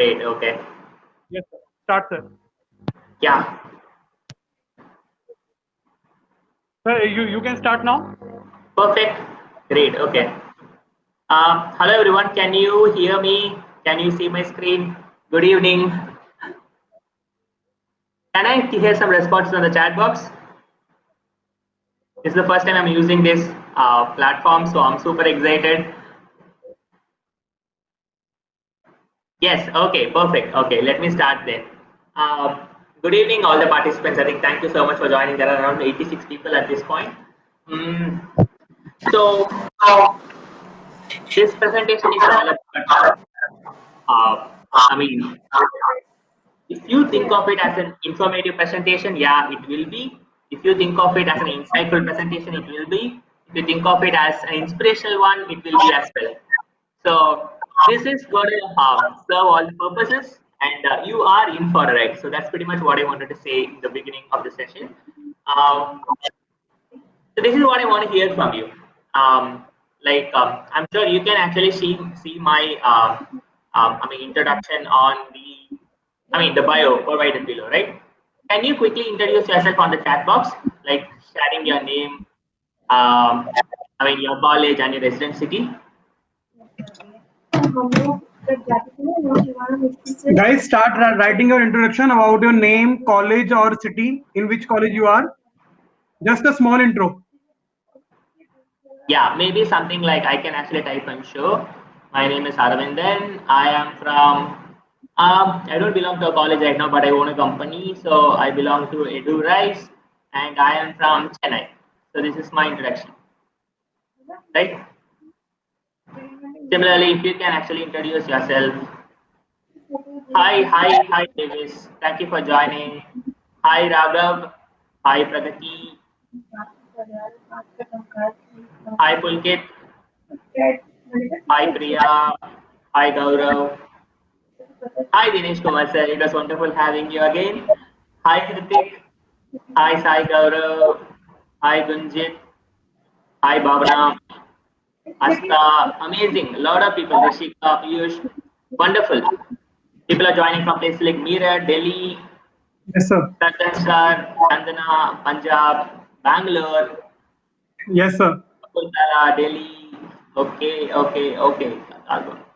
Great. Okay. Yes, sir. Start, sir. Yeah. Sir, you can start now. Perfect. Great. Okay. Hello everyone. Can you hear me? Can you see my screen? Good evening. Can I hear some responses on the chat box? This is the first time I'm using this platform, so I'm super excited. Yes. Okay. Perfect. Okay. Let me start then. Uh, Good evening, all the participants. I think thank you so much for joining. There are around 86 people at this point. Mm, so this presentation is all about. I mean, if you think of it as an informative presentation, yeah, it will be. If you think of it as an insightful presentation, it will be. If you think of it as an inspirational one, it will be as well. So this is going to serve all the purposes, and you are in for a ride. So that's pretty much what I wanted to say in the beginning of the session. Um, so this is what I want to hear from you. I'm sure you can actually see my introduction on the bio provided below, right? Can you quickly introduce yourself on the chat box, like sharing your name, your college and your resident city? Guys, start writing your introduction about your name, college, or city, in which college you are. Just a small intro. Yeah, maybe something like I can actually type and show. My name is Aravindhan. I am from. I don't belong to a college right now, but I own a company, so I belong to Edu Rice, and I am from Chennai. So this is my introduction, right? Similarly, if you can actually introduce yourself. Hi, Davis. Thank you for joining. Hi, Raghav. Hi, Pragati. Hi, Pulkit. Hi, Priya. Hi, Gaurav. Hi, Dinesh Kumar sir. It was wonderful having you again. Hi, Kritik. Hi, Sai Gaurav. Hi, Gunjit. Hi, Bhavana. Asta. Amazing. A lot of people. Rishika, Piyush. Wonderful. People are joining from places like Meerut, Delhi, Yes, sir. Chandan, Chandana, Punjab, Bangalore, Yes, sir. Kolkata, Delhi. Okay.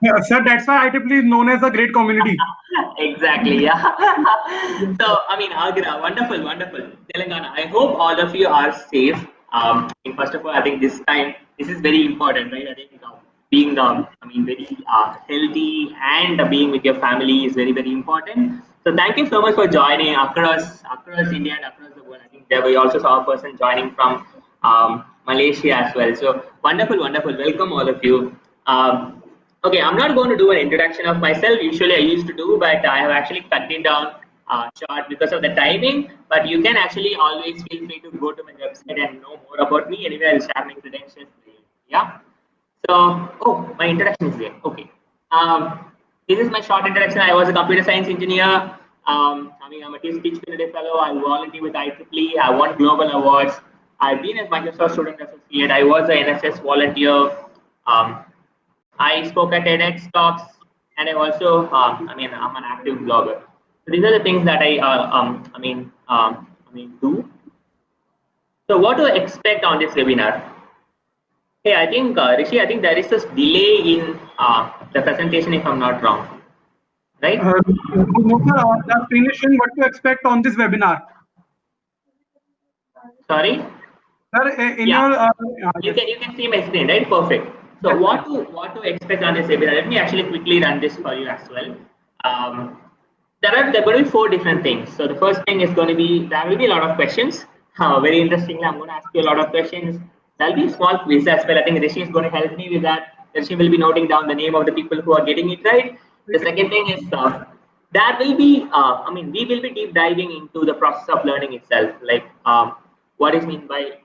Yeah, sir, that's why IEEE is known as a great community. Exactly, yeah. Yes, So, sir. Agra, wonderful. Telangana, I hope all of you are safe. First of all, I think this is very important, right? I think being, very healthy and being with your family is very important. So, thank you so much for joining across India and across the world. I think there we also saw a person joining from Malaysia as well. So, wonderful. Welcome all of you. Okay, I'm not going to do an introduction of myself. Usually I used to do, but I have actually cut it down short because of the timing. But you can actually always feel free to go to my website and know more about me. Anyway, I'll share my credentials. Yeah. So, my introduction is there. Okay. This is my short introduction. I was a computer science engineer. I'm a Teach Community Fellow. I volunteer with IEEE. I won global awards. I've been a Microsoft Student Associate. I was an NSS volunteer. Um, I spoke at TEDx talks, and I also, I'm an active blogger. So these are the things that do. So what to expect on this webinar? Hey, I think Rishi, I think there is this delay in the presentation, if I'm not wrong, right? No, sir, the screen is showing what to expect on this webinar. Sorry. Sir, in Yeah, your you yes. can see my screen, right? Perfect. So Yes, sir. what to expect on this webinar? Let me actually quickly run this for you as well. Um, there are going to be four different things. So the first thing is going to be there will be a lot of questions. Very interestingly, I'm going to ask you a lot of questions. There'll be a small quiz as well. I think Rishi is going to help me with that. Rishi will be noting down the name of the people who are getting it right. The second thing is there will be, we will be deep diving into the process of learning itself, like what is meant by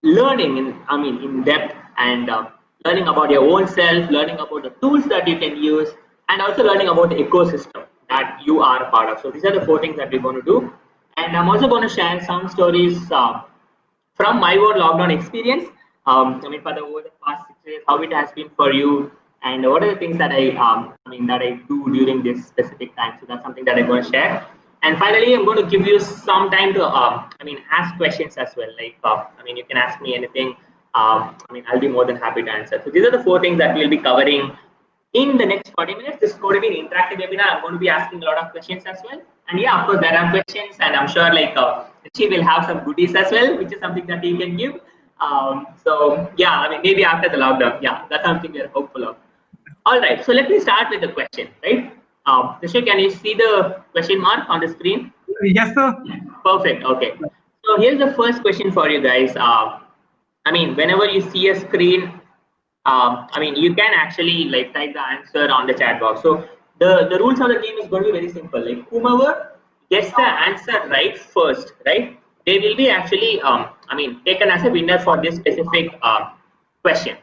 learning in depth and learning about your own self, learning about the tools that you can use, and also learning about the ecosystem that you are a part of. So these are the four things that we're going to do, and I'm also going to share some stories from my own lockdown experience. For the over the past 6 years, how it has been for you. and what are the things that that I do during this specific time. So that's something that I'm going to share. And finally, I'm going to give you some time to ask questions as well. Like you can ask me anything. I'll be more than happy to answer. So these are the four things that we'll be covering in the next 40 minutes. This is going to be an interactive webinar. I'm going to be asking a lot of questions as well. And yeah, of course, there are questions, and I'm sure she will have some goodies as well, which is something that he can give. So yeah, maybe after the lockdown, yeah, that's something we're hopeful of. All right, so let me start with the question, right? Rishi, can you see the question mark on the screen? Yes, sir. Perfect. Okay. So here's the first question for you guys. Whenever you see a screen, you can actually like type the answer on the chat box. So the rules of the game is going to be very simple. Like whomever gets the answer right first, right? They will be actually, taken as a winner for this specific question.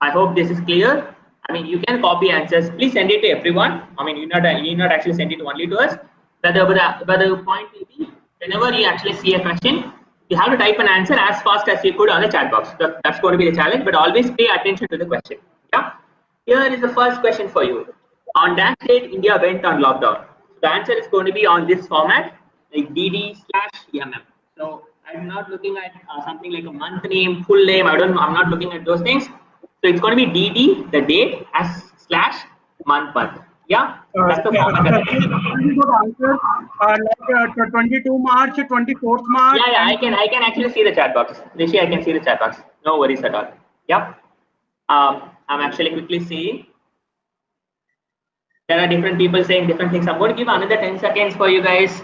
I hope this is clear. You can copy answers. Please send it to everyone. You not actually send it only to us. But the point will be, whenever you actually see a question, you have to type an answer as fast as you could on the chat box. That's going to be the challenge. But always pay attention to the question. Yeah. Here is the first question for you. On that date, India went on lockdown. The answer is going to be on this format, like DD/MM. So I'm not looking at something like a month name, full name. I'm not looking at those things. So it's going to be DD, the date, as slash month. Yeah, that's the format that I use. We got answer like 22 March, 24th March, Yeah, and I can actually see the chat box. Rishi, I can see the chat box. No worries at all. Yeah. I'm actually quickly seeing. There are different people saying different things. I'm going to give another 10 seconds for you guys.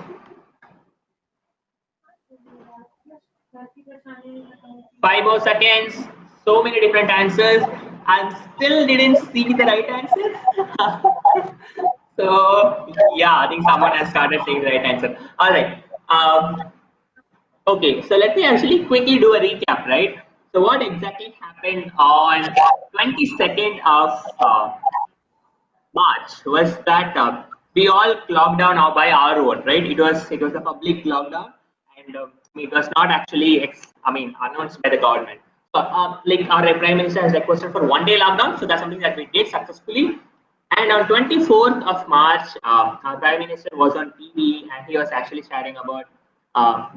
Five more seconds. So many different answers. And still didn't see the right answer. So yeah, I think someone has started saying the right answer. All right. Okay, so let me actually quickly do a recap, right? So what exactly happened on 22nd of March was that we all locked down by our own, right? It was a public lockdown, and it was not actually announced by the government. So like our prime minister has requested for 1 day lockdown, so that's something that we did successfully. And on 24th of March, our prime minister was on TV, and he was actually sharing about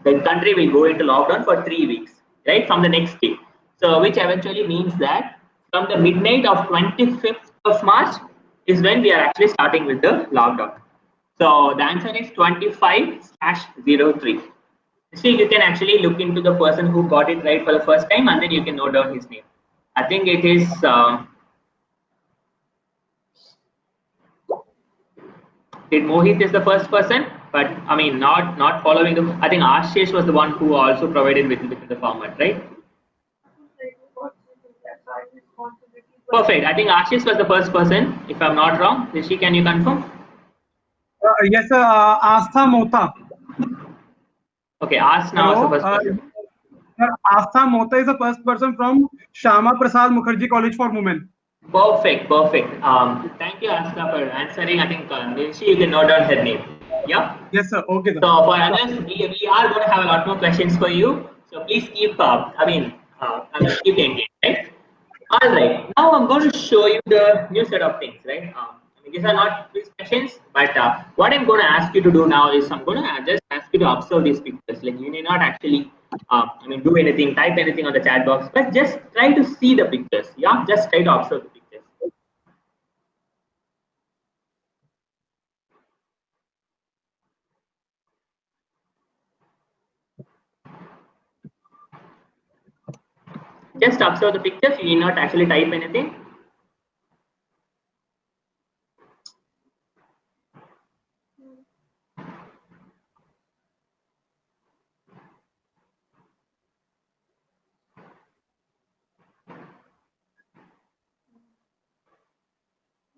the country will go into lockdown for 3 weeks, right, from the next day. So which eventually means that from the midnight of 25th of March is when we are actually starting with the lockdown. So the answer is 25/03. See, you can actually look into the person who got it right for the first time, and then you can note down his name. I think it is. Did Mohit is the first person, but not following the. I think Ashish was the one who also provided with the format, right? Perfect. I think Ashish was the first person, if I'm not wrong. Rishi, can you confirm? yes, sir. Astha Mota. Okay, Ash now is the Hello. first person. Sir, Astha Mota is the first person from Shama Prasad Mukherjee College for Women. Perfect. Thank you, Asta, for answering. I think Rishi, you can note down her name. Yeah. Yes, sir. Okay, sir. So for others, we are going to have a lot more questions for you. So please keep keep engaged, right? All right. Now I'm going to show you the new set of things, right? These are not quiz questions, but what I'm going to ask you to do now is I'm going to just ask you to observe these pictures. Like you may not actually, do anything, type anything on the chat box, but just try to see the pictures. Yeah, just try to observe the pictures. Just observe the pictures. You need not actually type anything.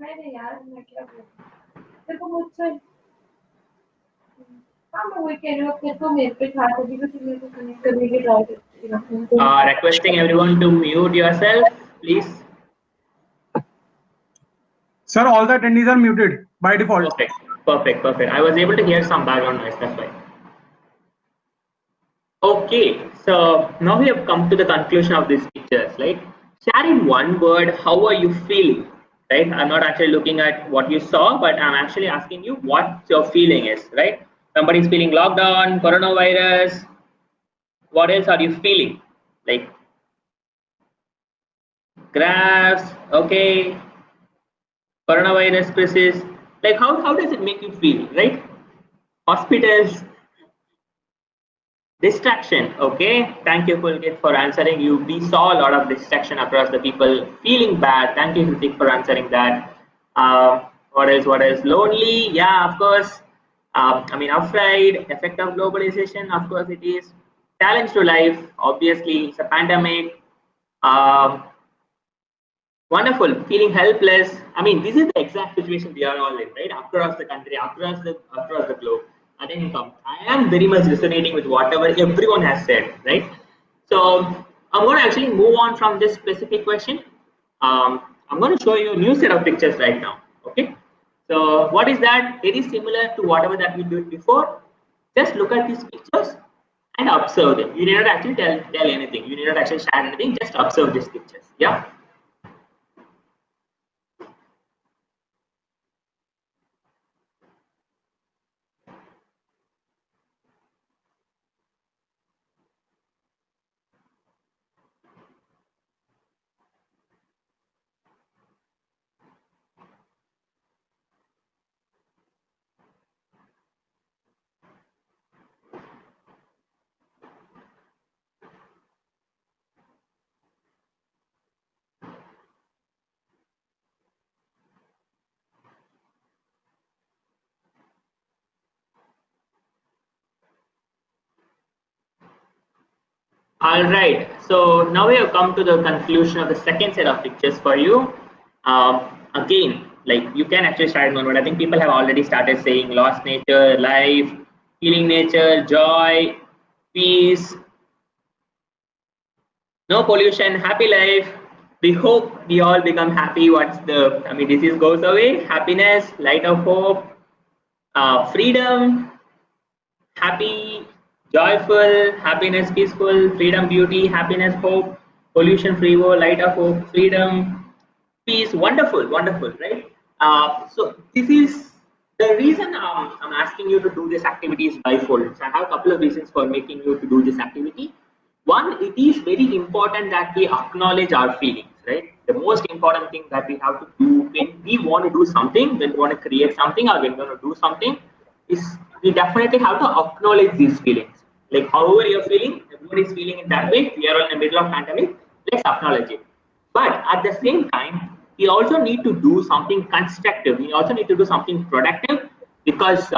मैंने यार मैं क्या बोलूं देखो मुझसे हाँ मैं वही कह रही हूँ फिर तो मेरे पे था तभी तो मेरे को कनेक्ट करने की ट्राई करती हूँ Requesting everyone to mute yourself, please. Sir, all the attendees are muted by default. Perfect. I was able to hear some background noise. That's why. Okay, so now we have come to the conclusion of these pictures. Like, share in one word, how are you feeling? right? I'm not actually looking at what you saw, but I'm actually asking you what your feeling is, right? Somebody's feeling lockdown, coronavirus. What else are you feeling? Like graphs, okay, coronavirus crisis. Like how does it make you feel, right? Hospitals, distraction. Okay, thank you, Pulkit, for answering. We saw a lot of distraction across the people feeling bad. Thank you, Hrithik, for answering that. What else? What else? Lonely. Yeah, of course. I mean, afraid. Effect of globalization. Of course, it is. Challenge to life. Obviously, it's a pandemic. Um, Wonderful, feeling helpless. I mean, this is the exact situation we are all in, right? Across the country, across the globe. I think I am very much resonating with whatever everyone has said, right? So I'm going to actually move on from this specific question. I'm going to show you a new set of pictures right now. Okay. So what is that? Very similar to whatever that we did before. Just look at these pictures and observe them. You need not actually tell anything. You need not actually share anything. Just observe these pictures. Yeah. All right. So now we have come to the conclusion of the second set of pictures for you. Again, like you can actually start one, but I think people have already started saying lost nature, life, healing nature, joy, peace, no pollution, happy life. We hope we all become happy. What's the, I mean, disease goes away, happiness, light of hope, freedom, happy, joyful, happiness, peaceful, freedom, beauty, happiness, hope, pollution, free world, light of hope, freedom, peace. Wonderful, wonderful, right? So this is the reason I'm asking you to do this activity is bifold. So I have a couple of reasons for making you to do this activity. One, it is very important that we acknowledge our feelings, right? The most important thing that we have to do when we want to do something, when we want to create something, or when we want to do something, is we definitely have to acknowledge these feelings. Like however you're feeling, everybody is feeling in that way. We are all in the middle of pandemic. Let's acknowledge it. But at the same time, we also need to do something constructive. We also need to do something productive because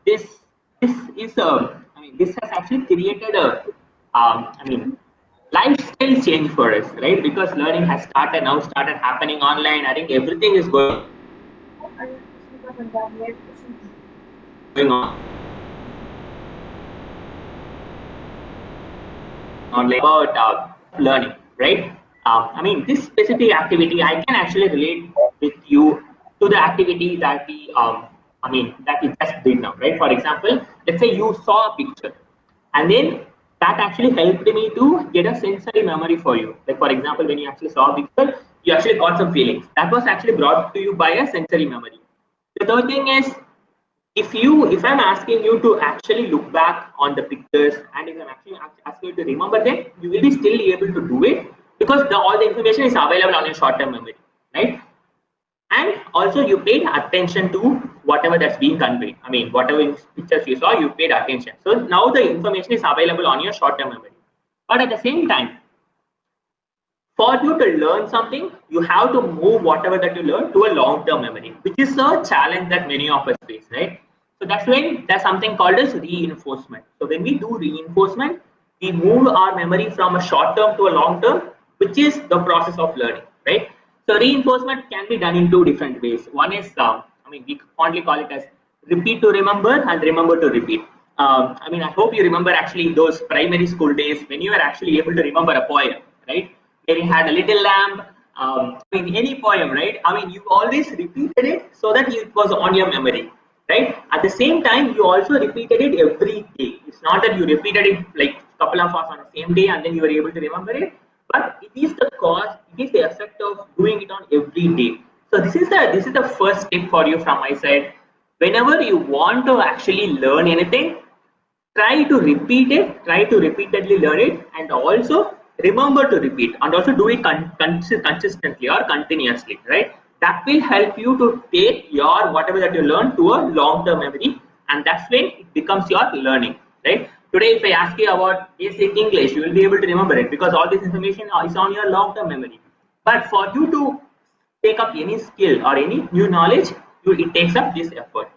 this is I mean this has actually created a I mean lifestyle change for us, right? Because learning has started happening online. I think everything is going on about learning, right? I mean, this specific activity, I can actually relate with you to the activity that that we just did now, right? For example, let's say you saw a picture, and then that actually helped me to get a sensory memory for you. Like, for example, when you actually saw a picture, you actually got some feelings. That was actually brought to you by a sensory memory. The third thing is if I'm asking you to actually look back on the pictures and if I'm actually asking you to remember them, you will be still able to do it because all the information is available on your short-term memory, right? And also you paid attention to whatever that's being conveyed. I mean, whatever pictures you saw, you paid attention. So now the information is available on your short-term memory. But at the same time, for you to learn something, you have to move whatever that you learn to a long-term memory, which is a challenge that many of us face, right? So that's when there's something called as reinforcement. So when we do reinforcement, we move our memory from a short term to a long term, which is the process of learning, right? So reinforcement can be done in two different ways. One is, I mean, we fondly call it as repeat to remember and remember to repeat. I mean, I hope you remember actually those primary school days when you were actually able to remember a poem, right? Where you had a little lamb. I mean, any poem, right? I mean, you always repeated it so that it was on your memory, right? At the same time, you also repeated it every day. It's not that you repeated it like a couple of hours on the same day and then you were able to remember it, but it is the cause, it is the effect of doing it on every day. So this is the first tip for you from my side. Whenever you want to actually learn anything, try to repeat it, try to repeatedly learn it, and also remember to repeat, and also do it consistently or continuously, right? That will help you to take your whatever that you learn to a long term memory, and that's when it becomes your learning, right? Today if I ask you about basic English, you will be able to remember it because all this information is on your long term memory. But for you to take up any skill or any new knowledge, it takes up this effort.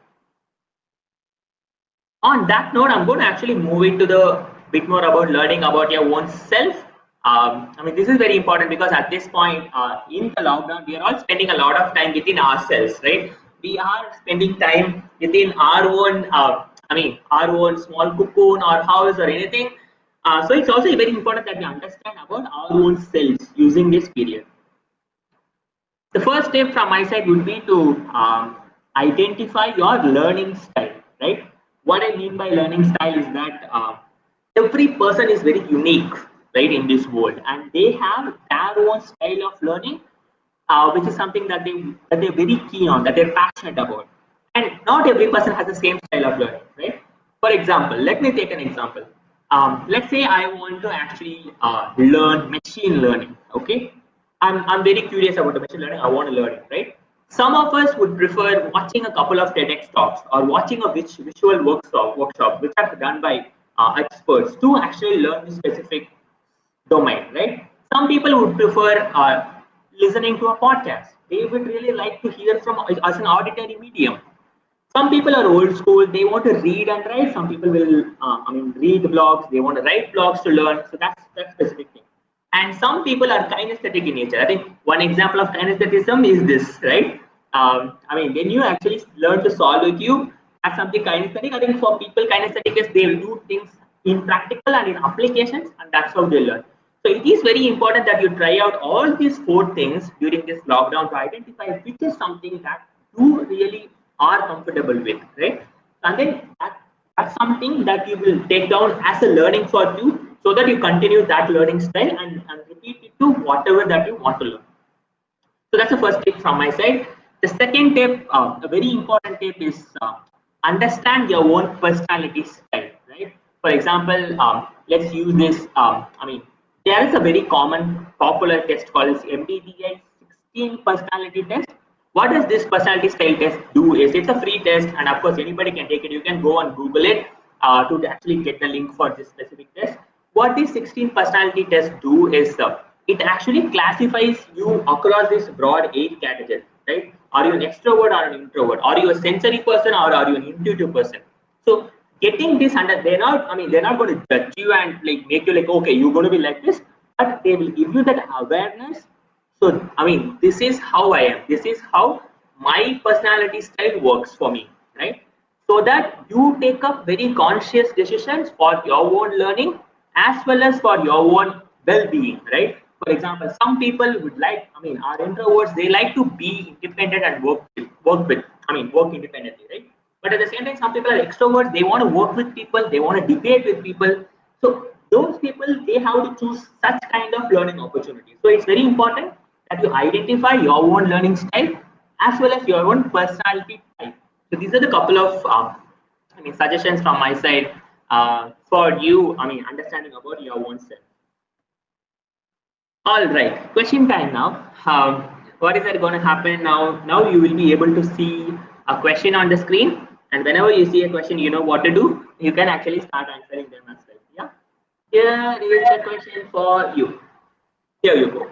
On that note, I'm going to actually move into the bit more about learning about your own self. I mean, this is very important because at this point in the lockdown, we are all spending a lot of time within ourselves, right? We are spending time within our own, our own small cocoon or house or anything. So it's also very important that we understand about our own selves using this period. The first step from my side would be to identify your learning style, right? What I mean by learning style is that every person is very unique, right, in this world, and they have their own style of learning, which is something that they're very keen on, that they're passionate about. And not every person has the same style of learning, right? For example, let me take an example. Let's say I want to actually learn machine learning. Okay, I'm very curious about the machine learning. I want to learn it, right? Some of us would prefer watching a couple of TEDx talks or watching a visual workshop which are done by experts to actually learn the specific domain, right? Some people would prefer listening to a podcast. They would really like to hear from as an auditory medium. Some people are old school. They want to read and write. Some people will, read blogs. They want to write blogs to learn. So that's specific thing. And some people are kinesthetic in nature. I think one example of kinesthetism is this, right? When you actually learn to solve a cube, that's something kinesthetic. I think for people, kinesthetic is they will do things in practical and in applications, and that's how they learn. So it is very important that you try out all these four things during this lockdown to identify which is something that you really are comfortable with, right? And then that's something that you will take down as a learning for you so that you continue that learning style and repeat it to whatever that you want to learn. So that's the first tip from my side. The second tip, a very important tip, is understand your own personality style. Right. For example, let's use this. There is a very common, popular test called as MBTI 16 personality test. What does this personality style test do? Is it's a free test, and of course anybody can take it. You can go and Google it to actually get the link for this specific test. What this 16 personality test do is it actually classifies you across this broad 8 categories, right? Are you an extrovert or an introvert? Are you a sensory person or are you an intuitive person? So getting this under, they're not going to judge you and like make you like, okay, you're going to be like this, but they will give you that awareness. So this is how I am. This is how my personality style works for me, right? So that you take up very conscious decisions for your own learning as well as for your own well-being, right? For example, some people would like, are introverts, they like to be independent and work independently, right? But at the same time, some people are extroverts, they want to work with people, they want to debate with people. So those people, they have to choose such kind of learning opportunities. So it's very important that you identify your own learning style as well as your own personality type. So these are the couple of suggestions from my side for you. Understanding about your own self. All right, question time now. What is that going to happen now? Now you will be able to see a question on the screen, and whenever you see a question, you know what to do. You can actually start answering them as well. Yeah. Here is the question for you. Here you go.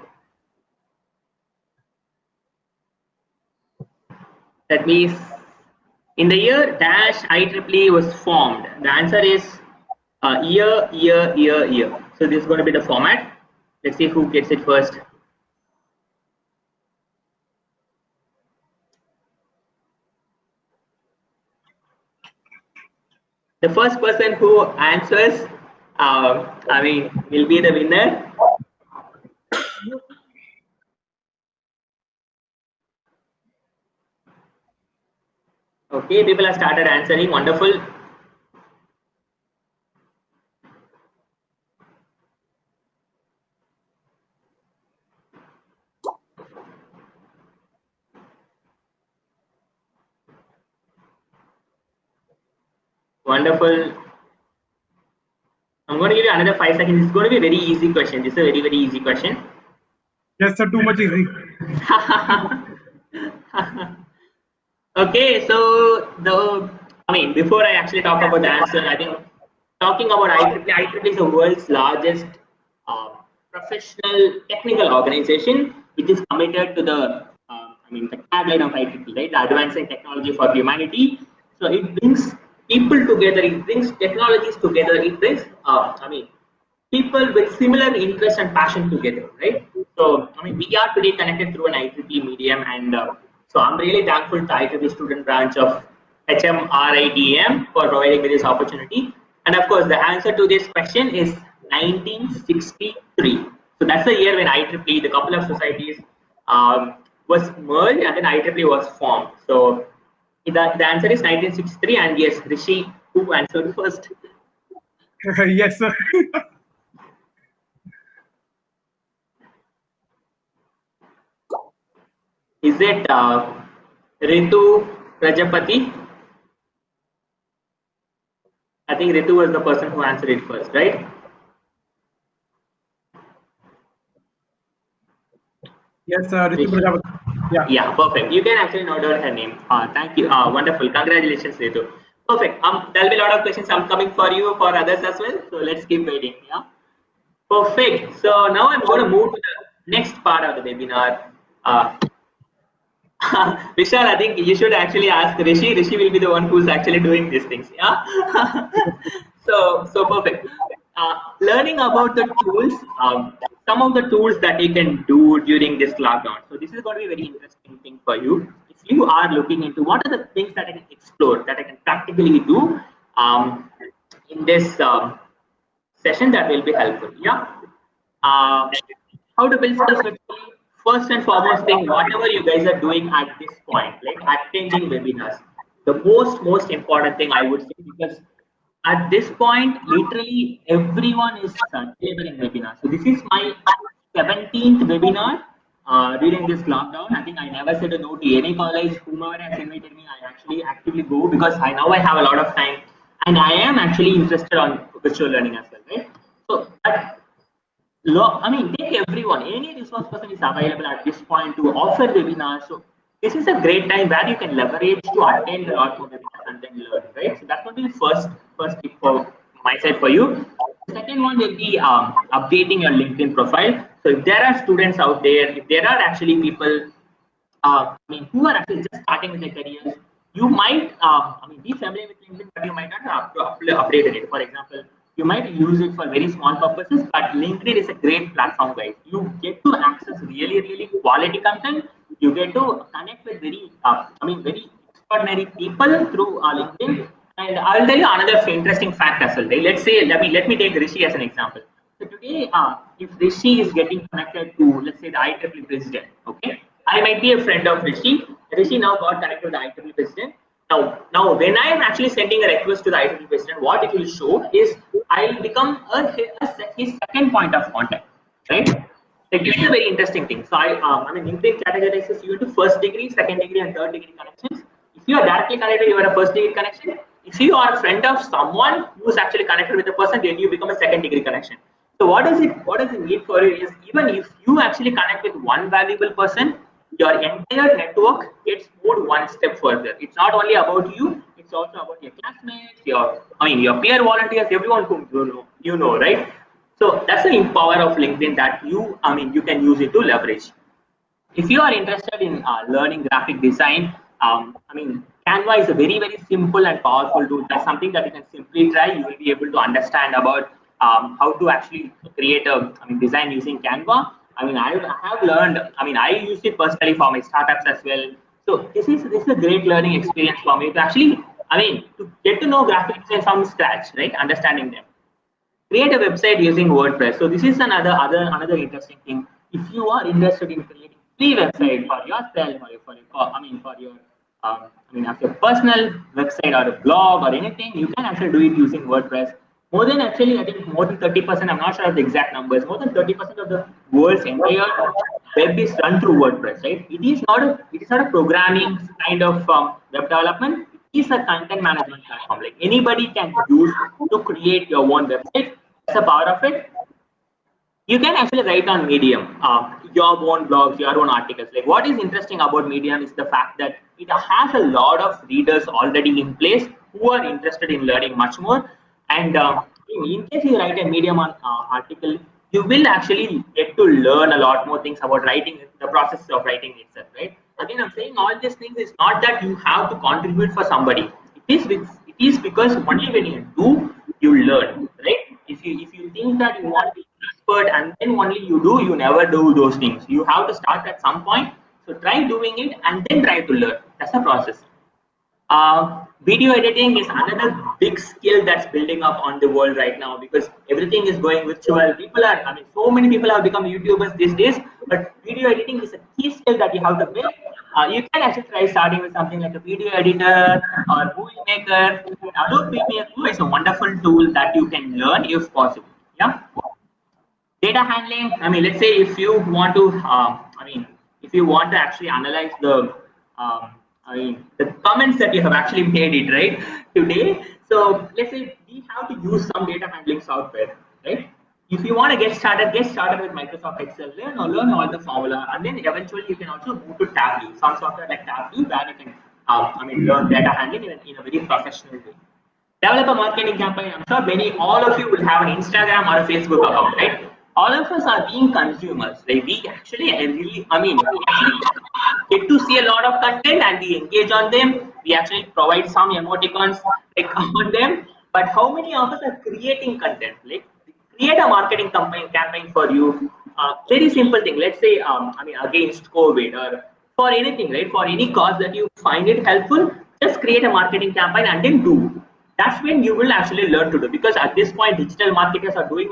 That means in the year dash IEEE was formed. The answer is year. So this is going to be the format. Let's see who gets it first. The first person who answers, will be the winner. Okay, people have started answering. Wonderful. Wonderful. I'm going to give you another 5 seconds. It's going to be a very easy question. This is a very, very easy question. Yes, sir. Too much easy. Okay, so before I actually talk about the answer, I think talking about IEEE is the world's largest uh, professional technical organization, which is committed to the tagline of IEEE, right? The advancing technology for humanity. So it brings people together, it brings technologies together, it brings, people with similar interest and passion together, right? So, we are today connected through an IEEE medium, and so I'm really thankful to IEEE student branch of HMRITM for providing me this opportunity. And of course, the answer to this question is 1963. So that's the year when IEEE, the couple of societies, was merged, and then IEEE was formed. So the answer is 1963, and yes, Rishi, who answered first? Yes, sir. Is it Ritu Prajapati? I think Ritu was the person who answered it first, right? Yes, Ritu Prajapati. Yeah. Yeah, perfect. You can actually note down her name. Thank you. Wonderful. Congratulations, Ritu. Perfect. There'll be a lot of questions coming for you for others as well. So let's keep waiting. Yeah. Perfect. So now I'm going to move to the next part of the webinar. Uh, Vishal, I think you should actually ask Rishi. Rishi will be the one who's actually doing these things. Yeah. So perfect. Learning about the tools, some of the tools that you can do during this lockdown. So this is going to be a very interesting thing for you. If you are looking into what are the things that I can explore, that I can practically do in this session, that will be helpful. Yeah. Uh, how to build skills virtually? First and foremost thing, whatever you guys are doing at this point, like attending webinars, the most important thing I would say, because at this point, literally everyone is delivering webinars. So this is my 17th webinar during this lockdown. I think I never said a no to any college, whomever has invited me. I actually actively go because I now I have a lot of time, and I am actually interested on virtual learning as well, right? So take everyone, any resource person is available at this point to offer webinars. So this is a great time where you can leverage to attend a lot more webinars and then learn, right? So that's going to be the first tip for my side for you. The second one will be updating your LinkedIn profile. So if there are students out there, if there are actually people who are actually just starting with their careers, you might, be familiar with LinkedIn, but you might not have to update it. For example, you might use it for very small purposes, but LinkedIn is a great platform, guys. You get to access really, really quality content. You get to connect with very extraordinary people through LinkedIn. And I'll tell you another interesting fact as well. Right? Let's say, let me take Rishi as an example. So today, if Rishi is getting connected to, let's say, the IEEE president, okay, I might be a friend of Rishi. Rishi now got connected to the IEEE president. Now, when I am actually sending a request to the IEEE president, what it will show is I'll become his second point of contact, right? Like this is a very interesting thing. So LinkedIn categorizes you into first degree, second degree, and third degree connections. If you are directly connected, you are a first degree connection. If you are a friend of someone who's actually connected with the person, then you become a second degree connection. So what does it mean for you is, even if you actually connect with one valuable person, your entire network gets moved one step further. It's not only about you, it's also about your classmates, your peer volunteers, everyone whom right? So that's the power of LinkedIn that you can use it to leverage. If you are interested in learning graphic design, Canva is a very, very simple and powerful tool. That's something that you can simply try. You will be able to understand about how to actually create a design using Canva. I have learned. I used it personally for my startups as well. So this is a great learning experience for me to actually, to get to know graphic design from scratch, right? Understanding them. Create a website using WordPress. So this is another interesting thing. If you are interested in creating free website for yourself, or for your as your personal website or a blog or anything, you can actually do it using WordPress. More than actually, I think more than 30%. I'm not sure of the exact numbers. More than 30% of the world's entire web is run through WordPress, right? It is not a programming kind of web development. is a content management platform. Like anybody can use to create your own website. That's the power of it. You can actually write on Medium your own blogs, your own articles. Like what is interesting about Medium is the fact that it has a lot of readers already in place who are interested in learning much more. And in case you write a Medium on, article, you will actually get to learn a lot more things about writing, the process of writing itself, right? Again, I'm saying all these things is not that you have to contribute for somebody. It is because only when you do, you learn, right? If you think that you want to be an expert and then only you do, you never do those things. You have to start at some point. So try doing it and then try to learn. That's the process. Video editing is another big skill that's building up on the world right now because everything is going virtual. So many people have become YouTubers these days, but video editing is a key skill that you have to build. You can actually try starting with something like a video editor or movie maker. Adobe Premiere Pro is a wonderful tool that you can learn if possible. Yeah. Data handling, let's say if you want to if you want to actually analyze um, the comments that you have actually made it right today. So let's say we have to use some data handling software, right? If you want to get started with Microsoft Excel, learn all the formula, and then eventually you can also move to Tableau, some software like Tableau where you can learn data handling in a very professional way. Develop a marketing campaign. I'm sure all of you will have an Instagram or a Facebook account, right? All of us are being consumers. Like we actually, we actually get to see a lot of content and we engage on them. We actually provide some emoticons like on them. But how many of us are creating content? Like create a marketing campaign for you. Very simple thing. Let's say, against COVID or for anything, right? For any cause that you find it helpful, just create a marketing campaign and then do. That's when you will actually learn to do, because at this point digital marketers are doing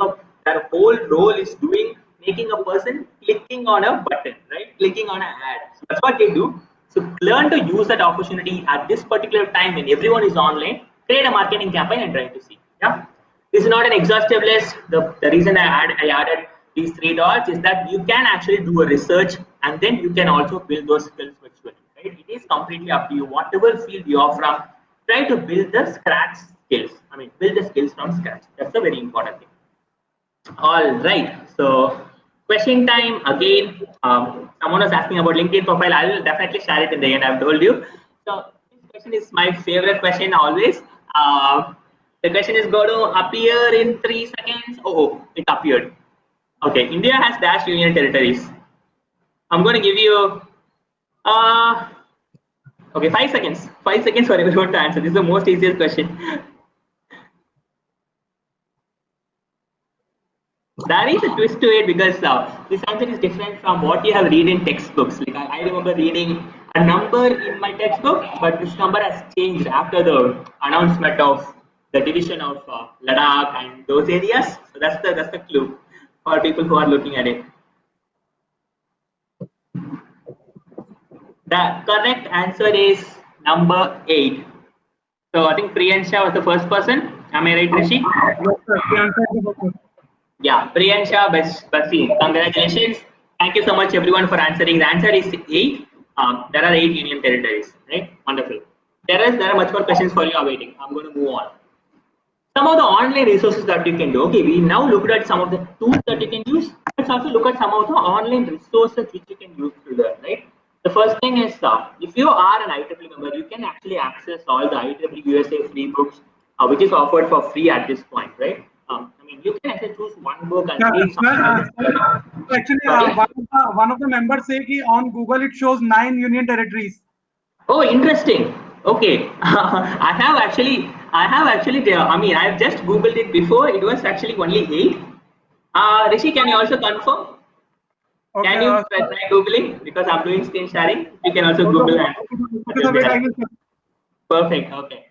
their whole role is doing making a person clicking on a button, right? Clicking on an ad. So that's what they do. So learn to use that opportunity at this particular time when everyone is online. Create a marketing campaign and try to see. Yeah, this is not an exhaustive list. The reason I added these three dots is that you can actually do a research and then you can also build those skills virtually, right? It is completely up to you. Whatever field you're from, try to build the scratch skills. Build the skills from scratch. That's a very important thing. All right. So question time again. Someone was asking about LinkedIn profile. I will definitely share it in the end. I've told you. So this question is my favorite question always. The question is going to appear in 3 seconds. Oh, it appeared. Okay. India has dash union territories. I'm going to give you. Uh, okay, 5 seconds. 5 seconds for everyone to answer. This is the most easiest question. There is a twist to it because this answer is different from what you have read in textbooks. Like I remember reading a number in my textbook, but this number has changed after the announcement of the division of Ladakh and those areas. So that's the clue for people who are looking at it. The correct answer is number 8. So I think Priyansha was the first person. Am I right, Rishi? Yeah, Priyansha Basi. Congratulations. Thank you so much, everyone, for answering. The answer is 8. There are 8 union territories, right? Wonderful. There are much more questions for you awaiting. I'm going to move on. Some of the online resources that you can do. Okay, we now looked at some of the tools that you can use. Let's also look at some of the online resources which you can use to learn, right? The first thing is if you are an IEEE member, you can actually access all the IEEE USA free books, which is offered for free at this point, right? You can actually choose one book and read something like this. Actually, one of the members say कि on Google it shows 9 union territories. Oh, interesting. Okay, I have actually. I've just googled it before. It was actually only 8. Rishi, can you also confirm? Okay, Can you try googling, because I'm doing screen sharing? You can also Google and that will be helpful. Perfect. Okay.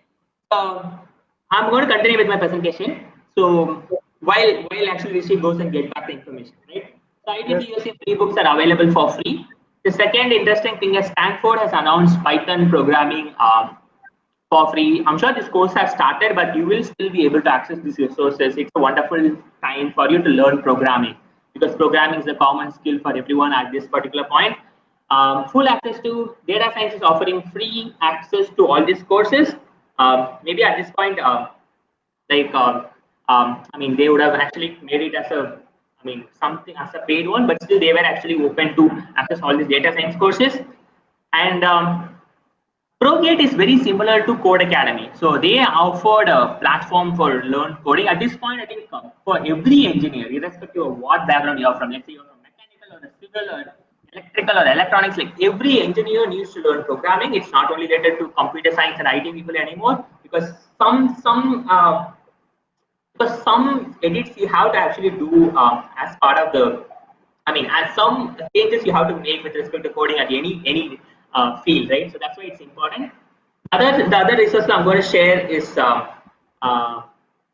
I'm going to continue with my presentation. So while actually Rishi goes and get back the information, right? So IEEE free books are available for free. The second interesting thing is Stanford has announced Python programming for free. I'm sure this course has started, but you will still be able to access these resources. It's a wonderful time for you to learn programming because programming is a common skill for everyone at this particular point. Full access to data science is offering free access to all these courses. Maybe at this point, like I mean, they would have actually made it as a, I mean, something as a paid one, but still they were actually open to access all these data science courses. And ProGate is very similar to Code Academy. So they offered a platform for learn coding. At this point, I think for every engineer, irrespective of what background you're from, let's say you're from mechanical or civil or electrical or electronics, like every engineer needs to learn programming. It's not only related to computer science and IT people anymore, because some edits you have to actually do as part of the, I mean, as some changes you have to make with respect to coding at any field, right? So that's why it's important. The other resource I'm going to share is uh,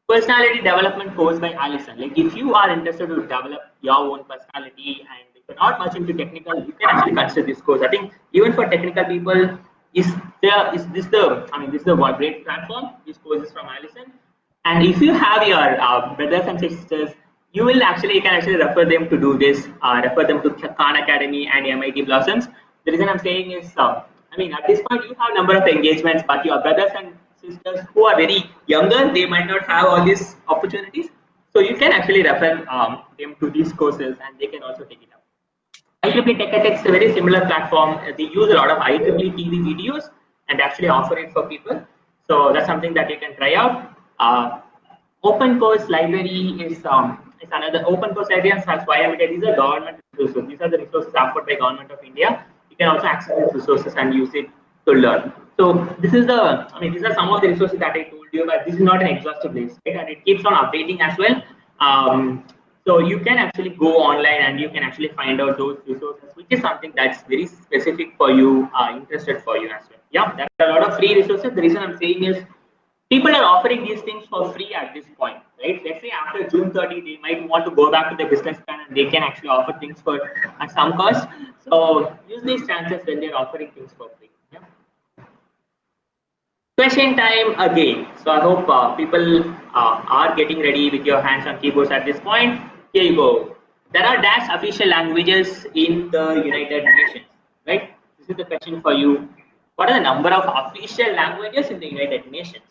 personality development course by Allison. Like if you are interested to develop your own personality and if you're not much into technical, you can actually consider this course. I think even for technical people, is this the, I mean, this is the one great platform. This course is from Allison. And if you have your brothers and sisters, you can actually refer them to do this, refer them to Khan Academy and MIT Blossoms. The reason I'm saying is, I mean, at this point you have a number of engagements, but your brothers and sisters who are very younger, they might not have all these opportunities. So you can actually refer them to these courses, and they can also take it up. IEEE Tech is a very similar platform. They use a lot of IEEE TV videos and actually offer it for people. So that's something that you can try out. Open course library is another open course library, and that's why I mean, these are government resources. These are the resources offered by government of India. You can also access these resources and use it to learn. So this is the, I mean, these are some of the resources that I told you, but this is not an exhaustive list, right? And it keeps on updating as well. So you can actually go online and you can actually find out those resources, which is something that's very specific for you, interested for you as well. Yeah, there are a lot of free resources. The reason I'm saying is people are offering these things for free at this point, right? Let's say after June 30, they might want to go back to their business plan and they can actually offer things for at some cost. So use these chances when they're offering things for free. Yeah. Question time again. So I hope people are getting ready with your hands on keyboards at this point. Here you go. There are dash official languages in the United Nations, right? This is the question for you. What are the number of official languages in the United Nations?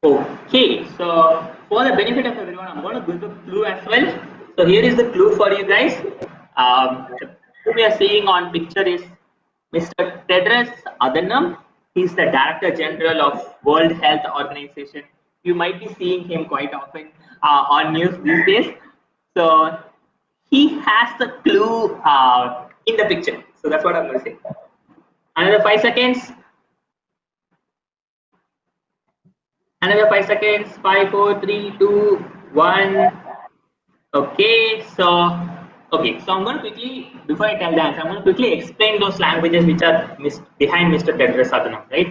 Okay, so for the benefit of everyone, I'm going to give a clue as well. So here is the clue for you guys. The who we are seeing on picture is Mr. Tedros Adhanom. He's the Director General of World Health Organization. You might be seeing him quite often on news these days. So he has the clue in the picture. So that's what I'm going to say. Another 5 seconds. Another 5 seconds. 5, 4, 3, 2, 1. Okay, so I'm going to quickly, before I tell the answer, I'm going to quickly explain those languages which are behind Mr. Tedros Adhanom, right?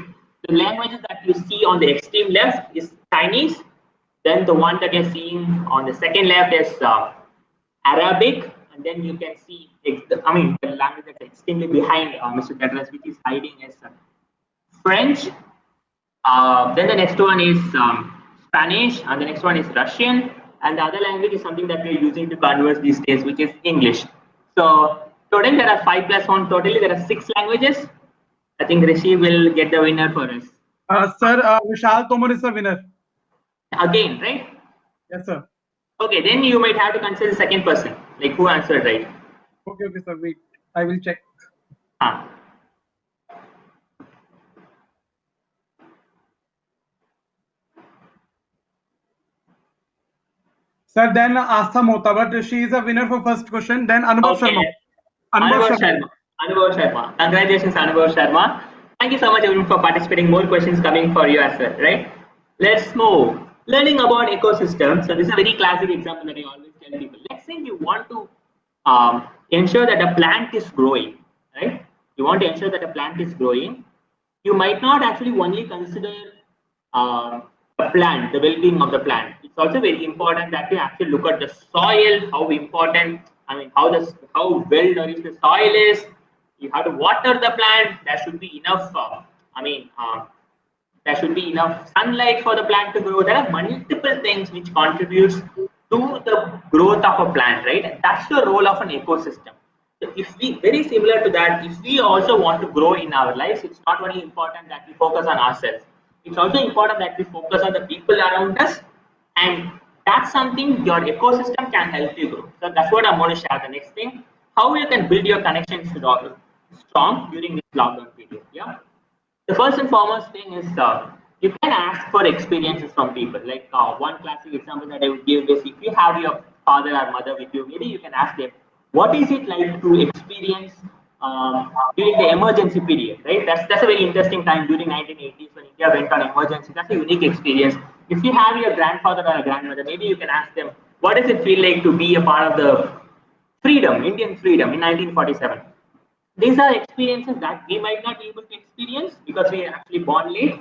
The languages that you see on the extreme left is Chinese. Then the one that you're seeing on the second left is Arabic, and then you can see, I mean, the language that's extremely behind Mr. Tedros, which is hiding, is French. Then the next one is Spanish, and the next one is Russian, and the other language is something that we're using to converse these days, which is English. So total there are 5 plus 1. Totally there are 6 languages. I think Rishi will get the winner for us. Sir, Vishal Tomar is the winner. Again, right? Yes, sir. Okay, then you might have to consider the second person, like who answered right. Okay, sir. Wait, I will check. Sir, then Astha Mota, but she is a winner for first question. Then Anubhav Sharma. Anubhav Sharma. Anubhav Sharma. Congratulations, Anubhav Sharma. Thank you so much, everyone, for participating. More questions coming for you as well, right? Let's move. Learning about ecosystem. So this is a very classic example that I always tell people. Let's say you want to ensure that a plant is growing, right? You want to ensure that a plant is growing. You might not actually only consider the plant, the well-being of the plant. It's also very important that you actually look at the soil, how important, I mean, how well nourished the soil is. You have to water the plant. There should be enough, There should be enough sunlight for the plant to grow. There are multiple things which contributes to the growth of a plant, right? And that's the role of an ecosystem. So if we, very similar to that, if we also want to grow in our lives, it's not only important that we focus on ourselves. It's also important that we focus on the people around us, and that's something your ecosystem can help you grow. So that's what I'm going to share the next thing. How you can build your connections strong during this lockdown period. Yeah. The first and foremost thing is you can ask for experiences from people. Like one classic example that I would give is if you have your father or mother with you, maybe you can ask them, what is it like to experience during the emergency period, right? That's a very interesting time during 1980s when India went on emergency. That's a unique experience. If you have your grandfather or a grandmother, maybe you can ask them, what does it feel like to be a part of the freedom, Indian freedom in 1947? These are experiences that we might not be able to experience because we are actually born late,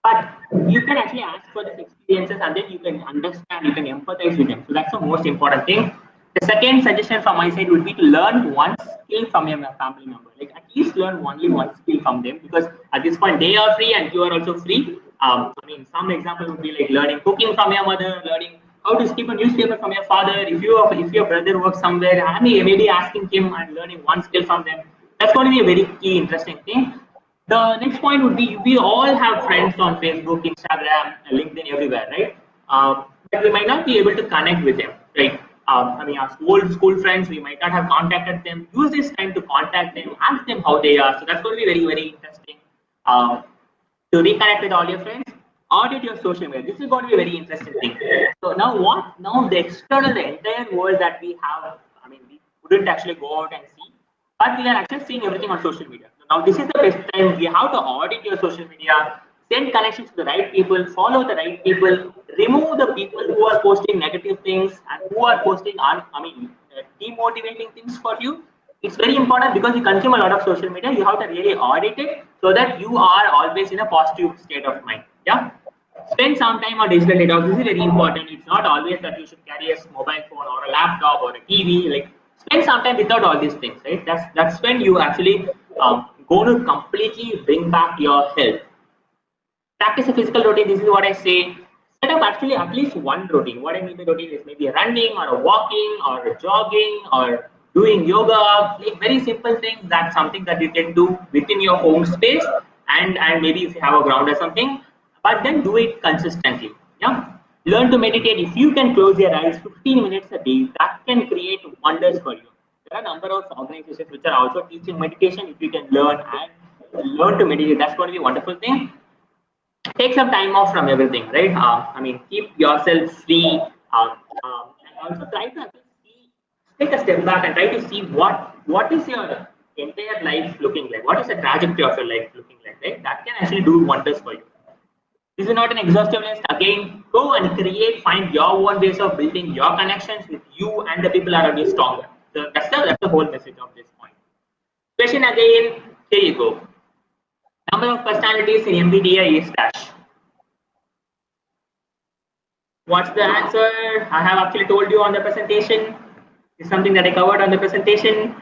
but you can actually ask for these experiences and then you can understand, you can empathize with them. So that's the most important thing. The second suggestion from my side would be to learn one skill from your family member. Like at least learn only one skill from them, because at this point they are free and you are also free. I mean, some example would be like learning cooking from your mother, learning how to skip a newspaper from your father. If your brother works somewhere, I mean, maybe asking him and learning one skill from them. That's going to be a very key, interesting thing. The next point would be we all have friends on Facebook, Instagram, LinkedIn, everywhere, right? But we might not be able to connect with them, right? I mean, our school friends, we might not have contacted them. Use this time to contact them, ask them how they are. So that's going to be very, very interesting. To reconnect with all your friends, audit your social media. This is going to be a very interesting thing. So now what? Now the external, the entire world that we have, I mean, we couldn't actually go out and see, but we are actually seeing everything on social media. So now this is the best time. We have to audit your social media, send connections to the right people, follow the right people, remove the people who are posting negative things and who are posting, demotivating things for you. It's very important because you consume a lot of social media. You have to really audit it so that you are always in a positive state of mind. Yeah. Spend some time on digital detox. This is very important. It's not always that you should carry a mobile phone or a laptop or a TV. Like spend some time without all these things, right? That's when you actually go to completely bring back your health. Practice a physical routine. This is what I say. Set up actually at least one routine. What I mean by routine is maybe a running or a walking or a jogging or doing yoga. Like very simple things. That's something that you can do within your home space, and maybe if you have a ground or something, but then do it consistently. Yeah. Learn to meditate. If you can close your eyes 15 minutes a day, that can create wonders for you. There are a number of organizations which are also teaching meditation. If you can learn to meditate, that's going to be a wonderful thing. Take some time off from everything, right? I mean, keep yourself free, and also try to see, take a step back and try to see what is your entire life looking like. What is the trajectory of your life looking like, right? That can actually do wonders for you. This is not an exhaustive list. Again, go and create, find your own ways of building your connections with you and the people around you stronger. So that's the whole message of this point. Question again. Here you go. Number of personalities in MBTI is dash. What's the answer? I have actually told you on the presentation. It's something that I covered on the presentation.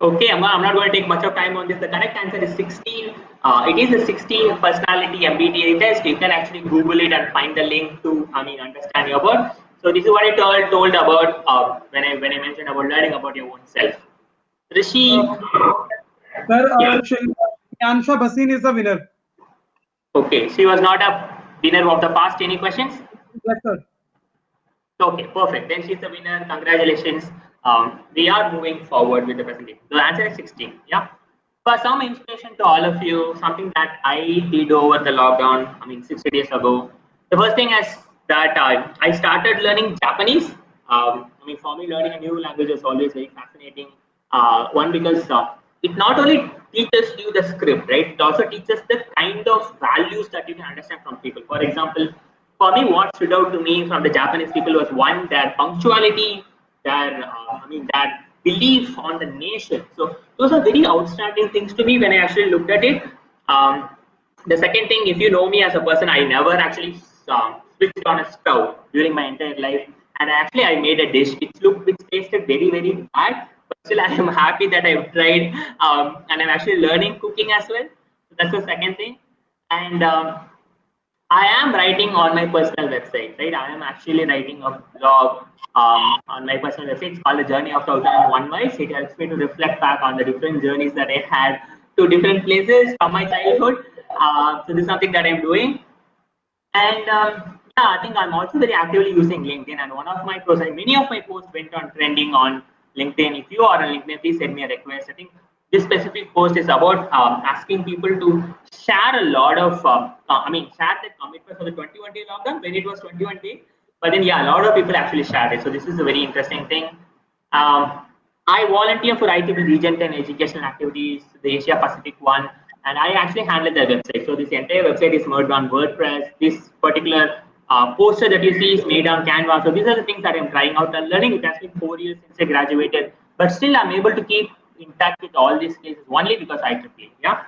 Okay, I'm not going to take much of time on this. The correct answer is 16. It is the 16 personality MBTI test. You can actually Google it and find the link to, understand your work. So this is what I told about when I mentioned about learning about your own self. Rishi, Sir, yeah. Yansha Bhasin is the winner. Okay, she was not a winner of the past. Any questions? Yes, sir. Okay, perfect. Then she's the winner. Congratulations. We are moving forward with the presentation. The answer is 16. Yeah. For some inspiration to all of you, something that I did over the lockdown, 60 days ago. The first thing is that I started learning Japanese. For me, learning a new language is always very fascinating. One, because it not only teaches you the script, right? It also teaches the kind of values that you can understand from people. For example, for me, what stood out to me from the Japanese people was one, their punctuality, their belief on the nation. So those are very outstanding things to me when I actually looked at it. Um, the second thing, if you know me as a person, I never actually switched on a stove during my entire life. and actually I made a dish which tasted very bad, but still I am happy that I've tried, and I'm actually learning cooking as well. So that's the second thing, and I am writing on my personal website, right? I am actually writing a blog on my personal website. It's called The Journey of 1001 Miles. It helps me to reflect back on the different journeys that I had to different places from my childhood. So this is something that I'm doing. And yeah, I think I'm also very actively using LinkedIn. And one of my posts, and many of my posts went on trending on LinkedIn. If you are on LinkedIn, please send me a request. I think this specific post is about asking people to share a lot of, share their commitment for the 21-day lockdown when it was 21 days. But then, yeah, a lot of people actually shared it. So this is a very interesting thing. Um, I volunteer for IEEE Region 10 educational activities, the Asia Pacific one, and I actually handle the website. So this entire website is made on WordPress. This particular poster that you see is made on Canva. So these are the things that I'm trying out and learning. It has been 4 years since I graduated, but still I'm able to keep in touch with all these cases only because I IEEE. Yeah.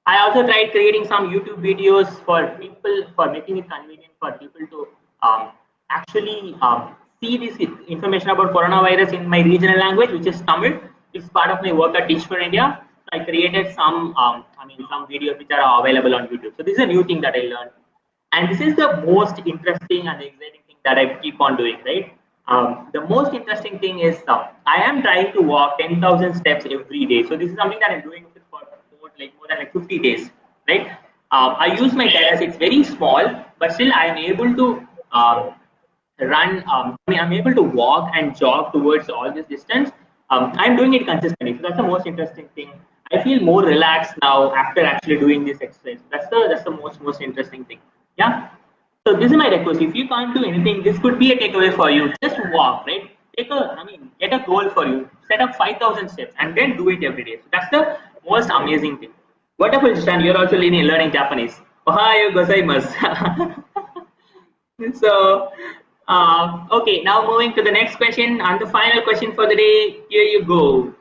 I also tried creating some YouTube videos for people, for making it convenient for people to actually see this information about coronavirus in my regional language, which is Tamil. It's part of my work at Teach for India. So I created some, some videos which are available on YouTube. So this is a new thing that I learned, and this is the most interesting and exciting thing that I keep on doing. Right. The most interesting thing is I am trying to walk 10,000 steps every day. So this is something that I'm doing for more than like 50 days, right? I use my terrace. It's very small, but still I am able to run. I'm able to walk and jog towards all this distance. I'm doing it consistently. So that's the most interesting thing. I feel more relaxed now after actually doing this exercise. That's the most interesting thing. Yeah. So this is my request. If you can't do anything, this could be a takeaway for you. Just walk, right? Get a goal for you. Set up 5,000 steps and then do it every day. So that's the most amazing thing. Wonderful, Jishan. You're also learning Japanese. Ohayo gozaimasu. So, okay, now moving to the next question and the final question for the day. Here you go.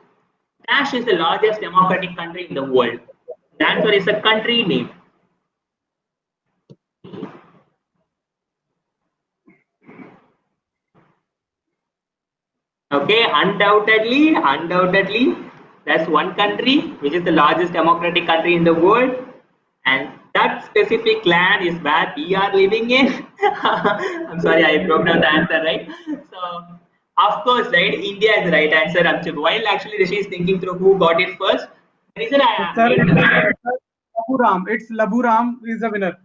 Dash is the largest democratic country in the world. The answer is a country name. Okay, undoubtedly, that's one country which is the largest democratic country in the world, and that specific land is where we are living in. I'm sorry, I broke down the answer, right? So, of course, right, India is the right answer. While actually Rishi is thinking through who got it first, the reason I Sir, made Laburam. It's Laburam is the winner.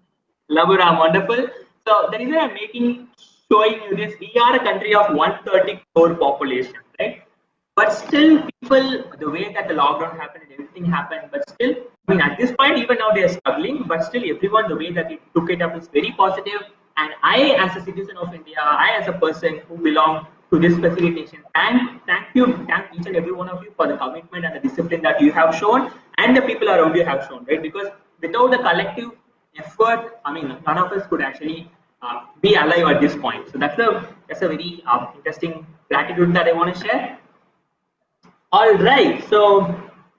Laburam, wonderful. So the reason I'm showing you this, we are a country of 130 crore population, right? But still, people, the way that the lockdown happened and everything happened, but still, at this point, even now they are struggling, but still, everyone, the way that they took it up is very positive. And I, as a citizen of India, I, as a person who belong to this facilitation, thank each and every one of you for the commitment and the discipline that you have shown, and the people around you have shown, right? Because without the collective effort, none of us could actually be alive at this point. So that's a very interesting gratitude that I want to share. All right. So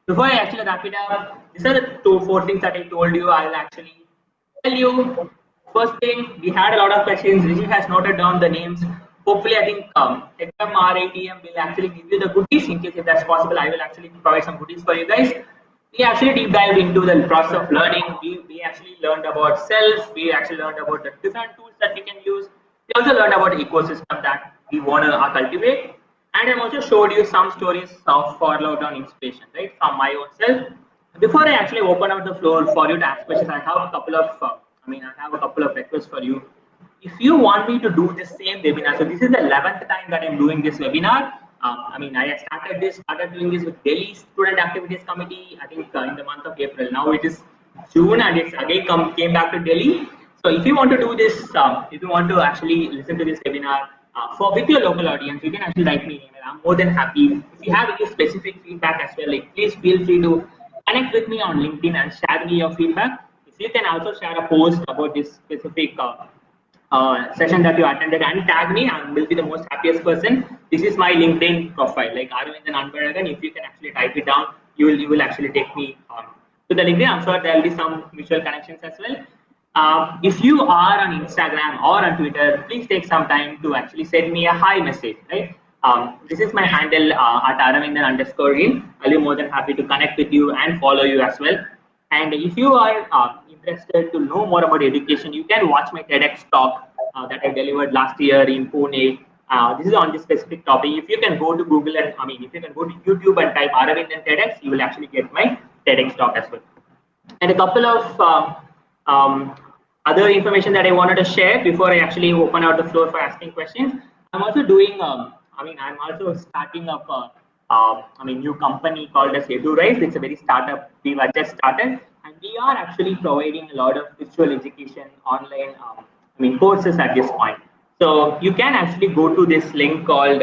before I actually wrap it up, these are the four things that I told you. I'll actually tell you. First thing, we had a lot of questions. Rishi has noted down the names. Hopefully, I think HMRITM will actually give you the goodies. In case if that's possible, I will actually provide some goodies for you guys. We actually deep dived into the process of learning. We actually learned about self. We actually learned about the different tools that we can use. We also learned about ecosystem that we want to cultivate. And I also showed you some stories of for lockdown inspiration, right, from my own self. Before I actually open up the floor for you to ask questions, I have a couple of, I have a couple of requests for you. If you want me to do the same webinar, so this is the 11th time that I'm doing this webinar. I started doing this with Delhi Student Activities Committee, I think in the month of April. Now it is June and it's again came back to Delhi. So if you want to do this, if you want to actually listen to this webinar for with your local audience, you can actually write me an email. I'm more than happy. If you have any specific feedback as well, like please feel free to connect with me on LinkedIn and share me your feedback. If you can also share a post about this specific session that you attended and tag me, I will be the most happiest person. This is my LinkedIn profile, like Aravindhan Anbazhagan. If you can actually type it down, you will actually take me to the LinkedIn. I'm sure there will be some mutual connections as well. If you are on Instagram or on Twitter, please take some time to actually send me a hi message, right? This is my handle at Aravindhan _in. I'll be more than happy to connect with you and follow you as well. And if you are interested to know more about education, you can watch my TEDx talk that I delivered last year in Pune. This is on this specific topic. If you can go to Google and if you can go to YouTube and type Aravindhan TEDx, you will actually get my TEDx talk as well. And a couple of um, other information that I wanted to share before I actually open out the floor for asking questions. I'm also doing, I'm also starting up new company called as EduRise. It's a very startup. We've just started, and we are actually providing a lot of virtual education online, courses at this point. So you can actually go to this link called,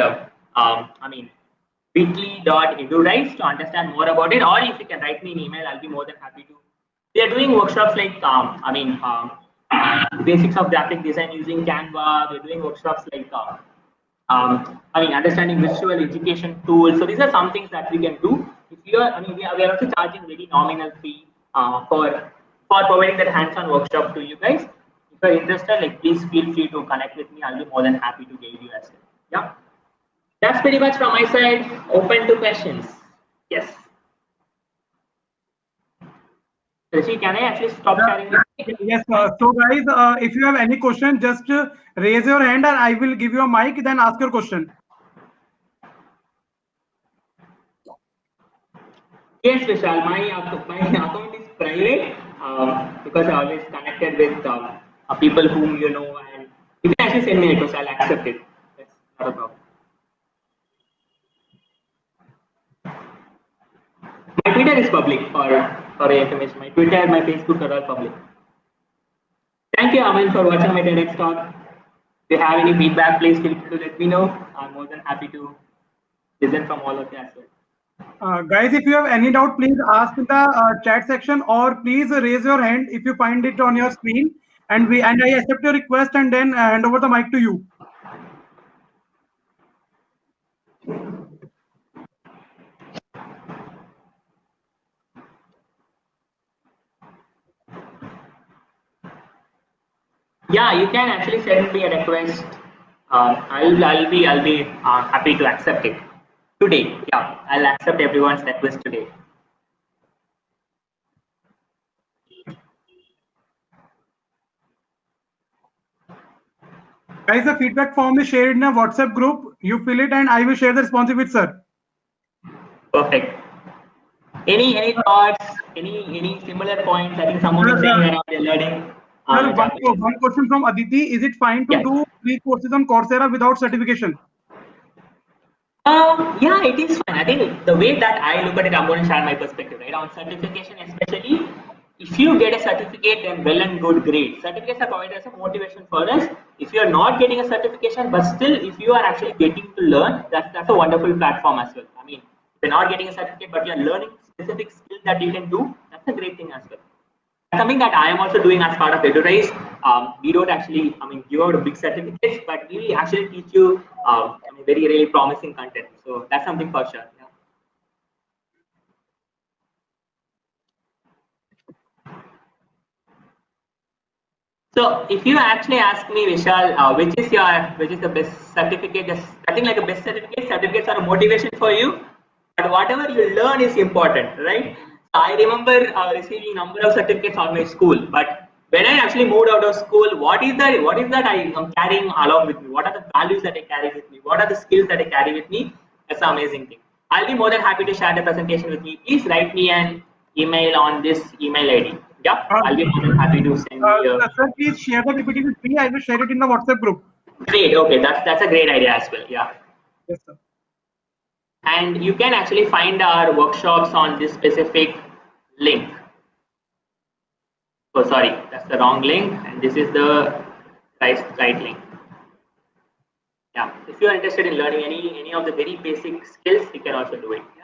bit.ly.edurice to understand more about it, or if you can write me an email, I'll be more than happy to. We are doing workshops like basics of graphic design using Canva. We're doing workshops like understanding visual education tools. So these are some things that we can do. If you are, we are also charging very nominal fee for providing that hands-on workshop to you guys. If you're interested, like please feel free to connect with me. I'll be more than happy to guide you as well. Yeah. That's pretty much from my side. Open to questions. Yes. Rishi, can I actually stop sharing this? Yes, so guys, if you have any question, just raise your hand and I will give you a mic, then ask your question. Yes, Vishal, my account is private because I always connected with people whom you know, and you can actually send me a request, I'll accept it. That's not a problem. My Twitter is public for your information. My Twitter, my Facebook are all public. Thank you, Aman, for watching my TEDx talk. If you have any feedback, please feel free to let me know. I'm more than happy to listen from all of you as well. Guys, if you have any doubt, please ask in the chat section, or please raise your hand if you find it on your screen, and I accept your request and then hand over the mic to you. Yeah, you can actually send me a request. I'll be happy to accept it today. Yeah, I'll accept everyone's request today. Guys, the feedback form is shared in a WhatsApp group. You fill it and I will share the response with sir. Perfect. Any thoughts? Any similar points? I think someone is saying around the learning. Sir, one question from Aditi. Is it fine to do free courses on Coursera without certification? Yeah, it is fine. I think the way that I look at it, I'm going to share my perspective, right? On certification, especially, if you get a certificate, then well and good, great. Certificates are provided as a motivation for us. If you are not getting a certification, but still, if you are actually getting to learn, that's a wonderful platform as well. If you're not getting a certificate, but you're learning specific skills that you can do, that's a great thing as well. Something that I am also doing as part of EduRise. We don't actually, give out big certificates, but we actually teach you, very really promising content. So that's something for sure. Yeah. So if you actually ask me, Vishal, which is the best certificate? Nothing like a best certificate. Certificates are a motivation for you, but whatever you learn is important, right? I remember receiving number of certificates on my school, but when I actually moved out of school, what is that I am carrying along with me? What are the values that I carry with me? What are the skills that I carry with me? That's an amazing thing. I'll be more than happy to share the presentation with me. Please write me an email on this email ID. Yeah, I'll be more than happy to send you. Sir, please share the PPT with me. I will share it in the WhatsApp group. Great. Okay, that's a great idea as well. Yeah. Yes, sir. And you can actually find our workshops on this specific link. Oh, sorry, that's the wrong link, and this is the right link. Yeah. If you are interested in learning any of the very basic skills, you can also do it. Yeah.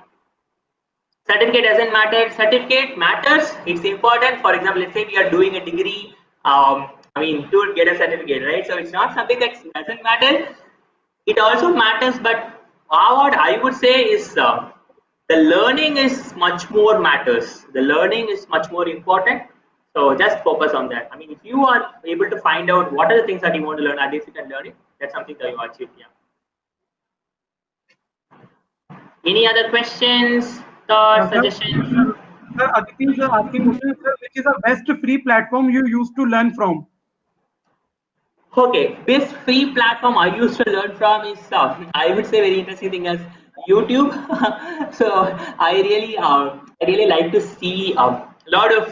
Certificate doesn't matter. Certificate matters. It's important. For example, let's say we are doing a degree. To get a certificate, right? So it's not something that doesn't matter. It also matters, but what I would say is the learning is much more matters. The learning is much more important. So just focus on that. I mean, if you are able to find out what are the things that you want to learn, and if you can learn it, that's something that you achieve. Yeah. Any other questions, thoughts, Sir, suggestions? Aditi is asking question, sir, which is the best free platform you used to learn from? Okay, this free platform I used to learn from is, I would say, very interesting thing as YouTube. So I really like to see a lot of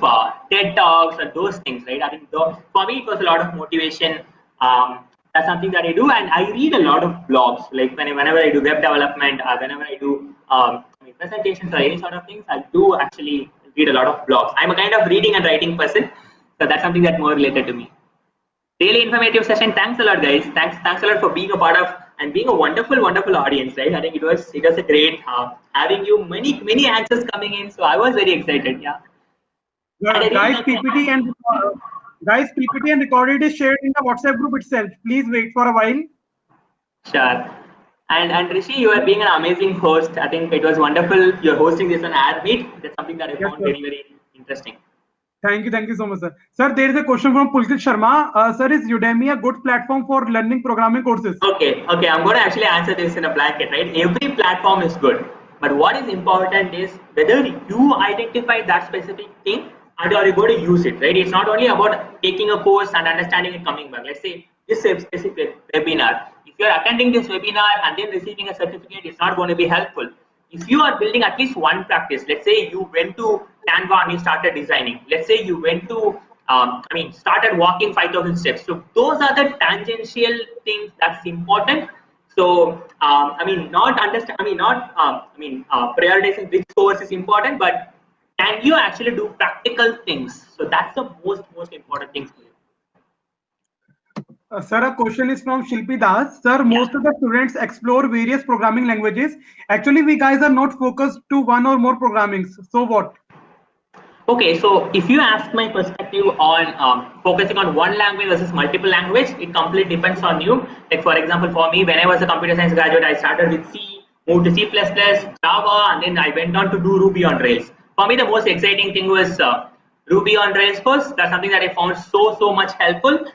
TED talks and those things, right? I think for me it was a lot of motivation. That's something that I do, and I read a lot of blogs. Like whenever I do web development, whenever I do presentations or any sort of things, I do actually read a lot of blogs. I'm a kind of reading and writing person, so that's something that's more related to me. Really informative session. Thanks a lot, guys. Thanks a lot for being a part of and being a wonderful audience, right? I think it was a great having you many answers coming in. So I was very excited. Yeah, and I really Guys, like PPT and PPT and recorded is shared in the WhatsApp group itself. Please wait for a while. sure. And Rishi, you are being an amazing host. I think it was wonderful. You're hosting this on Air Meet. That's something that I Yes, found sir. very interesting. Thank you so much, sir. Sir, there is a question from Pulkit Sharma. Sir, is Udemy a good platform for learning programming courses? Okay. I'm going to actually answer this in a blanket, right? Every platform is good, but what is important is whether you identify that specific thing and are you going to use it, right? It's not only about taking a course and understanding it coming back. Let's say this specific webinar. If you're attending this webinar and then receiving a certificate, it's not going to be helpful. If you are building at least one practice, let's say you went to Canva and you started designing. Let's say you went to started walking 5,000 steps. So those are the tangential things that's important. So not understand. Prioritizing which course is important, but can you actually do practical things? So that's the most important thing for you. Sir, a question is from Shilpi Das. Sir, Yeah. most of the students explore various programming languages. Actually, we guys are not focused to one or more programmings. So what? Okay, so if you ask my perspective on focusing on one language versus multiple language, it completely depends on you. Like for example, for me, when I was a computer science graduate, I started with C, moved to C++, Java, and then I went on to do Ruby on Rails. For me, the most exciting thing was Ruby on Rails first. That's something that I found so much helpful.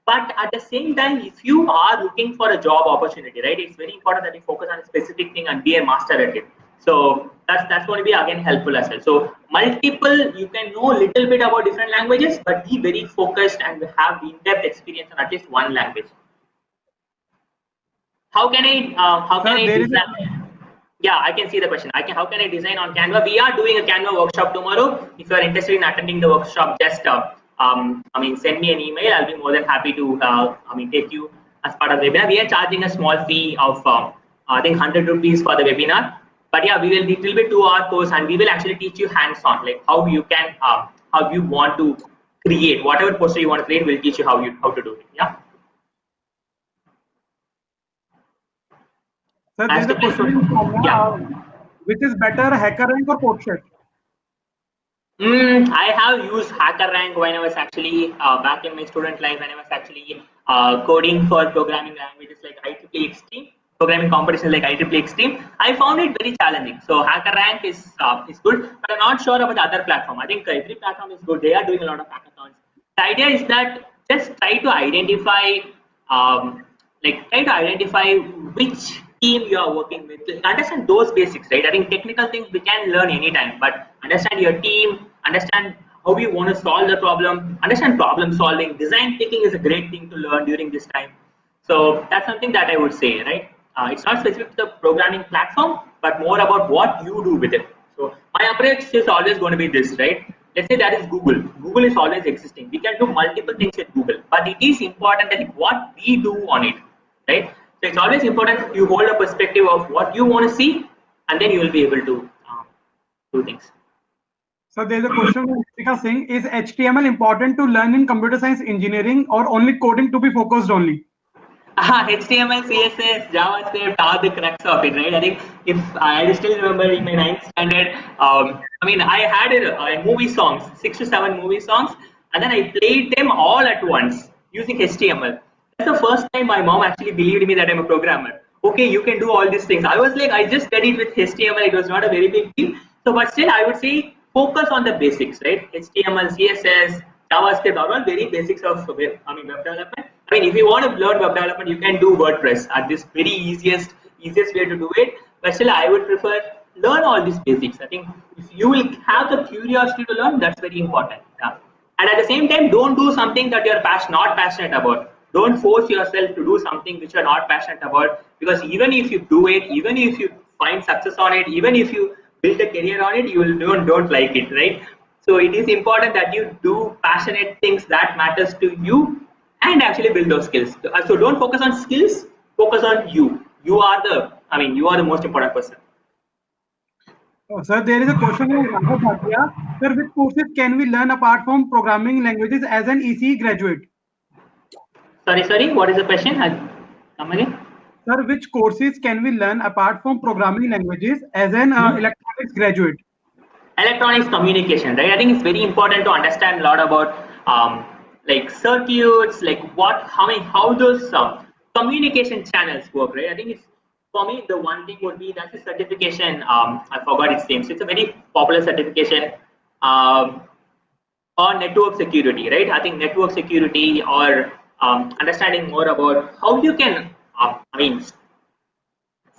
But at the same time, if you are looking for a job opportunity, right, it's very important that you focus on a specific thing and be a master at it. So that's going to be again helpful as well. So multiple, you can know a little bit about different languages, but be very focused and have in-depth experience on at least one language. How can Sir, I there is a design? Yeah, I can see the question. How can I design on Canva? We are doing a Canva workshop tomorrow. If you are interested in attending the workshop, just send me an email. I'll be more than happy to take you as part of the webinar. We are charging a small fee of I think 100 rupees for the webinar. But yeah, it will be 2 hour course, and we will actually teach you hands-on, like how you want to create whatever poster you want to create. We'll teach you how to do it. Yeah. sir, there As is to a my question in Soumya, yeah. which is better, HackerRank or CodeShot? I have used HackerRank when I was actually back in my student life, when I was actually coding for programming languages like IEEE Extreme, programming competitions like IEEE Extreme. I found it very challenging. So HackerRank is good, but I'm not sure about the other platform. I think every platform is good. They are doing a lot of hackathons. The idea is that just try to identify um, which team you are working with. Understand those basics, right? I think technical things we can learn anytime, but understand your team, understand how you want to solve the problem, understand problem solving. Design thinking is a great thing to learn during this time. So that's something that I would say, right? It's not specific to the programming platform, but more about what you do with it. So my approach is always going to be this, right? Let's say that is Google. Google is always existing. We can do multiple things with Google, but it is important that what we do on it, right? So it's always important you hold a perspective of what you want to see, and then you will be able to do things. So there is a question from Jessica Singh. Is HTML important to learn in computer science engineering or only coding to be focused only? HTML, CSS, JavaScript are the crux of it, right? I think if I still remember in my ninth standard, I had movie songs, 6 to 7 movie songs, and then I played them all at once using HTML. That's the first time my mom actually believed me that I'm a programmer. Okay, you can do all these things. I was like, I just studied with HTML. It was not a very big deal. So, but still, I would say focus on the basics, right? HTML, CSS, JavaScript are all very basics of web development. I mean, if you want to learn web development, you can do WordPress at this very easiest way to do it. But still, I would prefer learn all these basics. I think if you will have the curiosity to learn, that's very important. Yeah. And at the same time, don't do something that you're not passionate about. Don't force yourself to do something which you're not passionate about, because even if you do it, even if you find success on it, even if you build a career on it, you will don't like it, right? So it is important that you do passionate things that matters to you and actually build those skills. So don't focus on skills, focus on you. You are the most important person. Sir, there is a question from Raghav Bhatia. Sir, which courses can we learn apart from programming languages as an ECE graduate? Sorry, what is the question? Come again. Sir, which courses can we learn apart from programming languages as an electronics graduate? Electronics communication, right? I think it's very important to understand a lot about like circuits, like how those communication channels work, right? I think it's, for me, the one thing would be that's a certification. I forgot its name. So it's a very popular certification um, on network security, right? I think network security, or understanding more about how you can,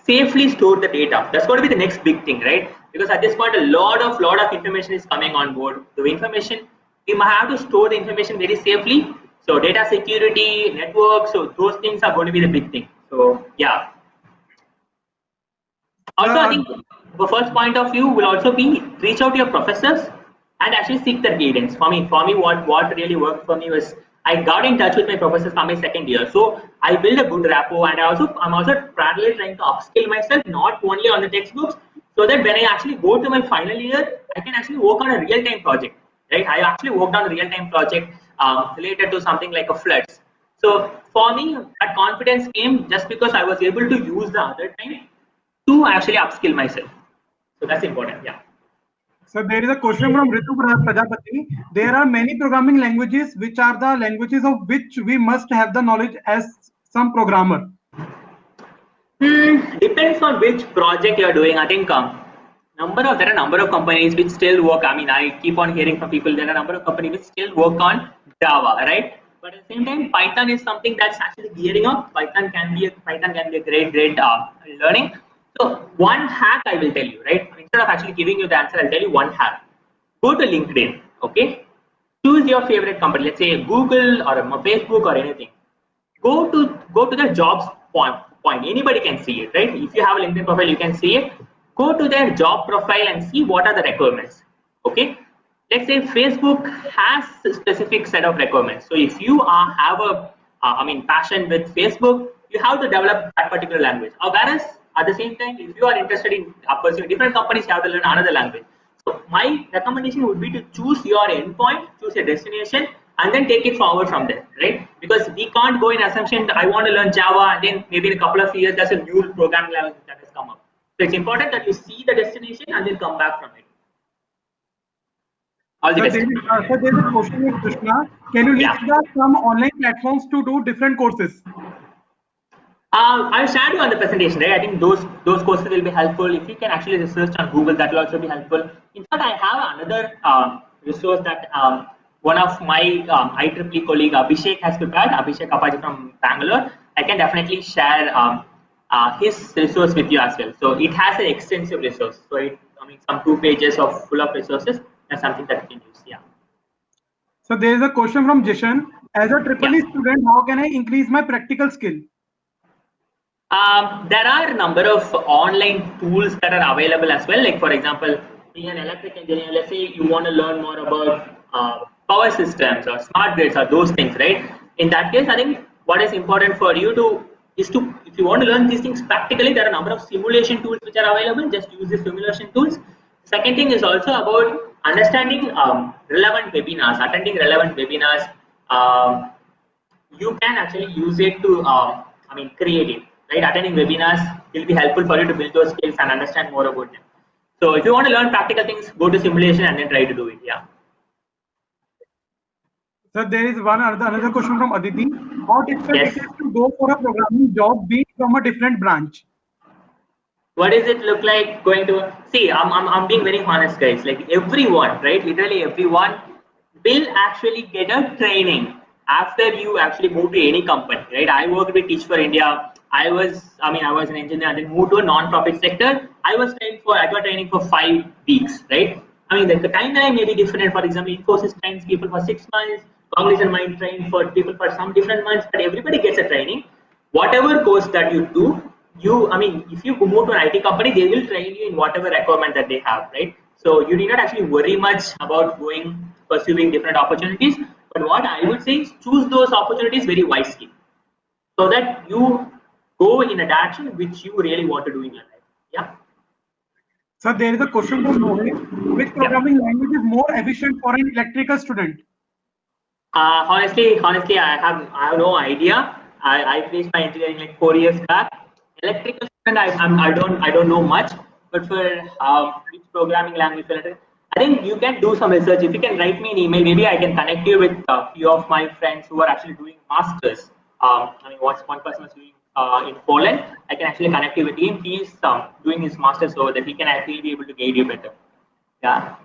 safely store the data. That's going to be the next big thing, right? Because at this point, a lot of information is coming on board. The information, we might have to store the information very safely. So data security, network, so those things are going to be the big thing. So yeah. Also, I think the first point of view will also be reach out to your professors and actually seek their guidance. For me, what really worked for me was I got in touch with my professors from my second year. So I built a good rapport, and I'm also parallelly trying to upskill myself, not only on the textbooks, so that when I actually go to my final year, I can actually work on a real time project. Right? I actually worked on a real time project related to something like a floods. So for me, that confidence came just because I was able to use the other time to actually upskill myself. So that's important. Yeah. So there is a question from Ritu Prajapati. There are many programming languages. Which are the languages of which we must have the knowledge as some programmer? Depends on which project you're doing. I think there are a number of companies which still work. I mean, I keep on hearing from people there are a number of companies which still work on Java, right? But at the same time, Python is something that's actually gearing up. Python can be a great learning. So one hack I will tell you, right? Instead of actually giving you the answer, I'll tell you one hack. Go to LinkedIn, okay? Choose your favorite company. Let's say Google or Facebook or anything. Go to the jobs point. Anybody can see it, right? If you have a LinkedIn profile, you can see it. Go to their job profile and see what are the requirements. Okay, let's say Facebook has a specific set of requirements. So if you have a passion with Facebook, you have to develop that particular language. Or whereas at the same time, if you are interested in pursuing different companies, you have to learn another language. So my recommendation would be to choose your endpoint, choose your destination, and then take it forward from there, right? Because we can't go in assumption that I want to learn Java, and then maybe in a couple of years there's a new programming language that has come up. So it's important that you see the destination and then come back from it. All the Sir, best. there is a question with Krishna. Can you list Yeah. some online platforms to do different courses? I'll share you on the presentation, right? I think those courses will be helpful. If you can actually research on Google, that will also be helpful. In fact, I have another resource that one of my IEEE colleague Abhishek has prepared. Abhishek Apaji from Bangalore. I can definitely share his resource with you as well. So it has an extensive resource. So some 2 pages of full of resources. That's something that you can use. Yeah. So there is a question from Jishan. As a triple Yeah. E student, how can I increase my practical skill? There are a number of online tools that are available as well. Like for example, being an electric engineer, let's say you want to learn more about power systems or smart grids or those things, right? In that case, I think what is important for you if you want to learn these things practically, there are a number of simulation tools which are available. Just use the simulation tools. Second thing is also about understanding relevant webinars, attending relevant webinars. You can actually use it to create it, right? Attending webinars will be helpful for you to build those skills and understand more about them. So if you want to learn practical things, go to simulation and then try to do it. Yeah. So there is another question from Aditi. How difficult it Yes. is to go for a programming job, be it from a different branch? What does it look like going to see? I'm being very honest, guys. Like everyone, right? Literally everyone will actually get a training after you actually move to any company, right? I worked with Teach for India. I was an engineer and then moved to a non-profit sector. I got training for 5 weeks, right? I mean, the timeline may be different. For example, Infosys trains people for 6 months. Cognizant might train for people for some different months, but everybody gets a training. Whatever course that you do, if you move to an IT company, they will train you in whatever requirement that they have, right? So you need not actually worry much about pursuing different opportunities. But what I would say is choose those opportunities very wisely, so that you go in a direction which you really want to do in your life. Yeah. So there is a question from Rohit. Which Yeah. programming language is more efficient for an electrical student? Honestly, I have no idea. I finished my engineering like 4 years back. Electrical student, I don't know much. But for which programming language, I think you can do some research. If you can write me an email, maybe I can connect you with a few of my friends who are actually doing masters. One person is doing in Poland. I can actually connect you with him. He is doing his masters so that he can actually be able to guide you better. Yeah.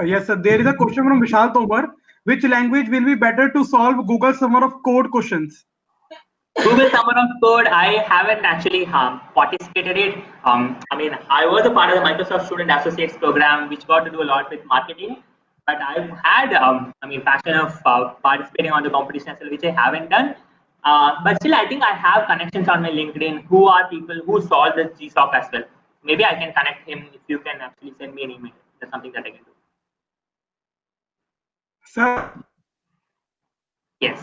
Yes, sir. There is a question from Vishal Tomar. Which language will be better to solve Google Summer of Code questions? Google Summer of Code, I haven't actually participated in. I was a part of the Microsoft Student Associates program, which got to do a lot with marketing. But I've had, passion of participating on the competition as well, which I haven't done. But still, I think I have connections on my LinkedIn who are people who solve the GSOC as well. Maybe I can connect him if you can actually send me an email. That's something that I can do. Sir, Yes.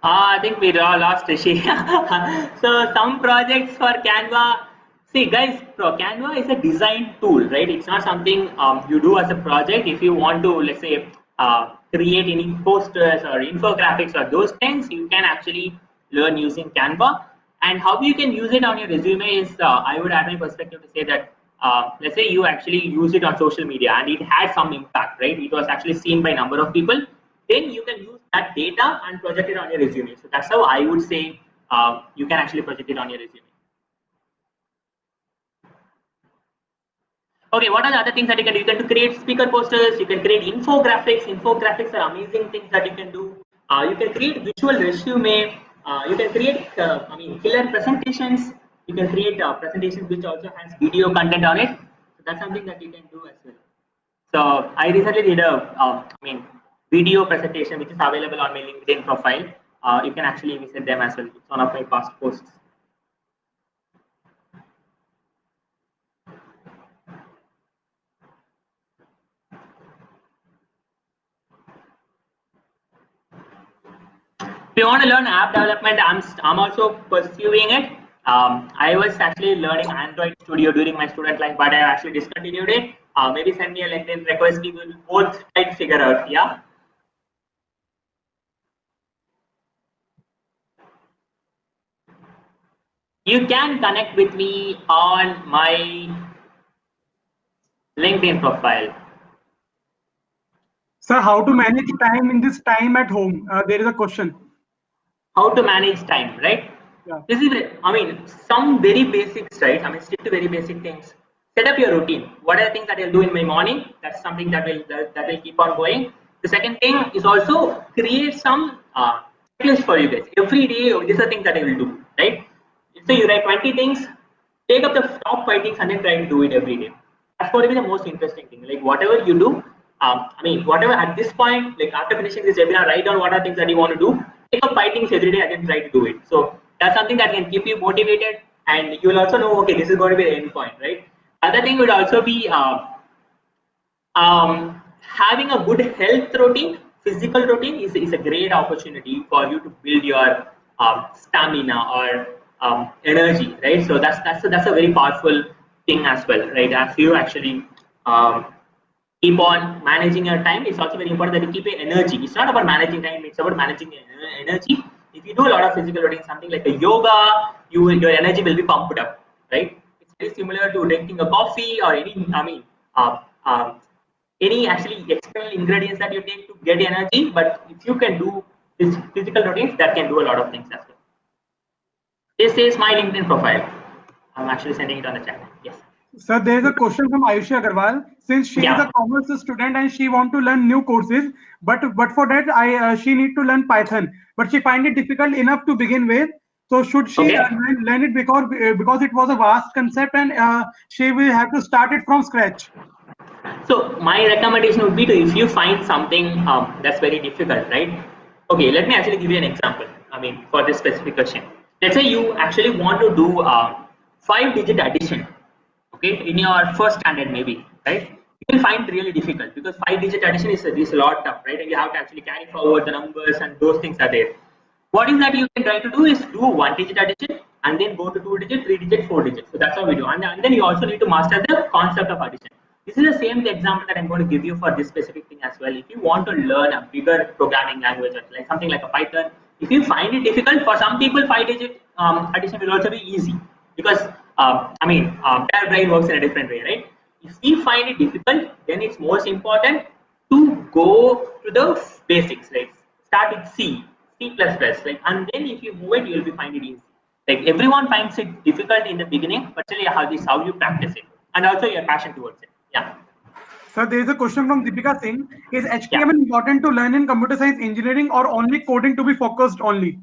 I think we all lost Rishi. So some projects for Canva. See, guys, Canva is a design tool, right? It's not something you do as a project. If you want to, let's say, create any posters or infographics or those things, you can actually learn using Canva. And how you can use it on your resume is, I would add my perspective to say that, let's say you actually use it on social media and it had some impact, right? It was actually seen by a number of people, then you can use that data and project it on your resume. So that's how I would say you can actually project it on your resume. Okay, what are the other things that you can do? You can create speaker posters, you can create infographics. Infographics are amazing things that you can do. You can create visual resume. You can create, killer presentations. You can create presentations which also has video content on it. So that's something that you can do as well. So I recently did video presentation which is available on my LinkedIn profile. You can actually visit them as well. It's one of my past posts. If you want to learn app development, I'm also pursuing it. I was actually learning Android Studio during my student life, but I actually discontinued it. Maybe send me a LinkedIn request. We will both try to figure out. Yeah. You can connect with me on my LinkedIn profile. sir, how to manage time in this time at home? There is a question. How to manage time, right? Yeah. This is, some very basics, right? Stick to very basic things. Set up your routine. What are the things that I'll do in my morning? That's something that will keep on going. The second thing is also create some checklist for you guys. Every day, these are things that I will do, right? So you write 20 things, take up the top 5 things and then try to do it every day. That's going to be the most interesting thing. Like whatever you do, whatever at this point, like after finishing this webinar, write down what are things that you want to do. Take up 5 things every day and then try to do it. So that's something that can keep you motivated, and you will also know, okay, this is going to be the end point, right? Other thing would also be having a good health routine, physical routine is a great opportunity for you to build your stamina or energy, right? So that's a very powerful thing as well, right? As you actually keep on managing your time, it's also very important that you keep your energy. It's not about managing time; it's about managing your energy. If you do a lot of physical routine, something like a yoga, your energy will be pumped up, right? It's very similar to drinking a coffee or any, uh, uh, any actually external ingredients that you take to get energy. But if you can do this physical routines, that can do a lot of things as well. This is my LinkedIn profile. I'm actually sending it on the chat. Yes. Sir, there is a question from Ayushi Agarwal. Since she is a Yeah. commerce student and she want to learn new courses, but for that she need to learn Python. But she find it difficult enough to begin with. So should she Okay. learn it because it was a vast concept and she will have to start it from scratch. So my recommendation would be to, if you find something that's very difficult, right? Okay, let me actually give you an example. For this specific question, let's say you actually want to do 5-digit addition, okay, in your first standard maybe, right? You will find it really difficult because 5-digit addition is a lot tough, right? And you have to actually carry forward the numbers and those things are there. What is that you can try to do is do 1-digit addition and then go to 2-digit, 3-digit, 4-digit. So that's how we do. And then you also need to master the concept of addition. This is the same example that I'm going to give you for this specific thing as well. If you want to learn a bigger programming language, like something like a Python, if you find it difficult, for some people 5-digit addition will also be easy because their brain works in a different way, right? If we find it difficult, then it's most important to go to the basics, right? Start with C++, like, and then if you move it, you'll be find it easy. Like everyone finds it difficult in the beginning, but still how this how you practice it, and also your passion towards it. Yeah. So there is a question from Deepika Singh. Is Yeah. HTML important to learn in computer science engineering or only coding to be focused only?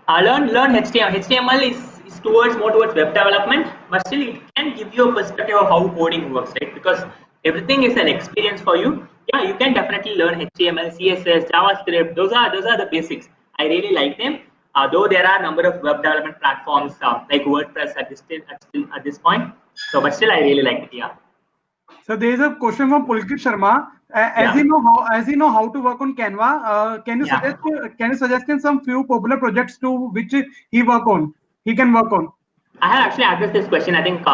Learn HTML. HTML is towards more towards web development, but still it can give you a perspective of how coding works, right? Because everything is an experience for you. Yeah, you can definitely learn HTML, CSS, JavaScript. Those are the basics. I really like them. Though there are a number of web development platforms like WordPress at this point. So, but still I really like it. Yeah. So there is a question from Pulkit Sharma. Yeah. As you know how to work on Canva, Yeah. can you suggest in some few popular projects to which he can work on? I have actually addressed this question. I think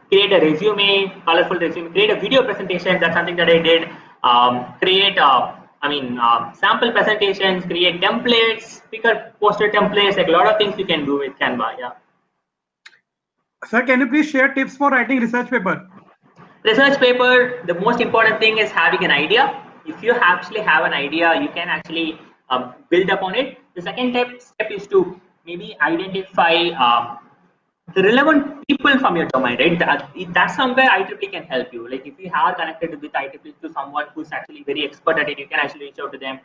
create a resume, colorful resume, create a video presentation. That's something that I did. Create, sample presentations, create templates, speaker poster templates, like a lot of things you can do with Canva. Yeah. Sir, can you please share tips for writing research paper? Research paper, the most important thing is having an idea. If you actually have an idea, you can actually build upon it. The second step is to maybe identify the relevant people from your domain, right? That's somewhere IEEE can help you. Like if you are connected with IEEE to someone who's actually very expert at it, you can actually reach out to them.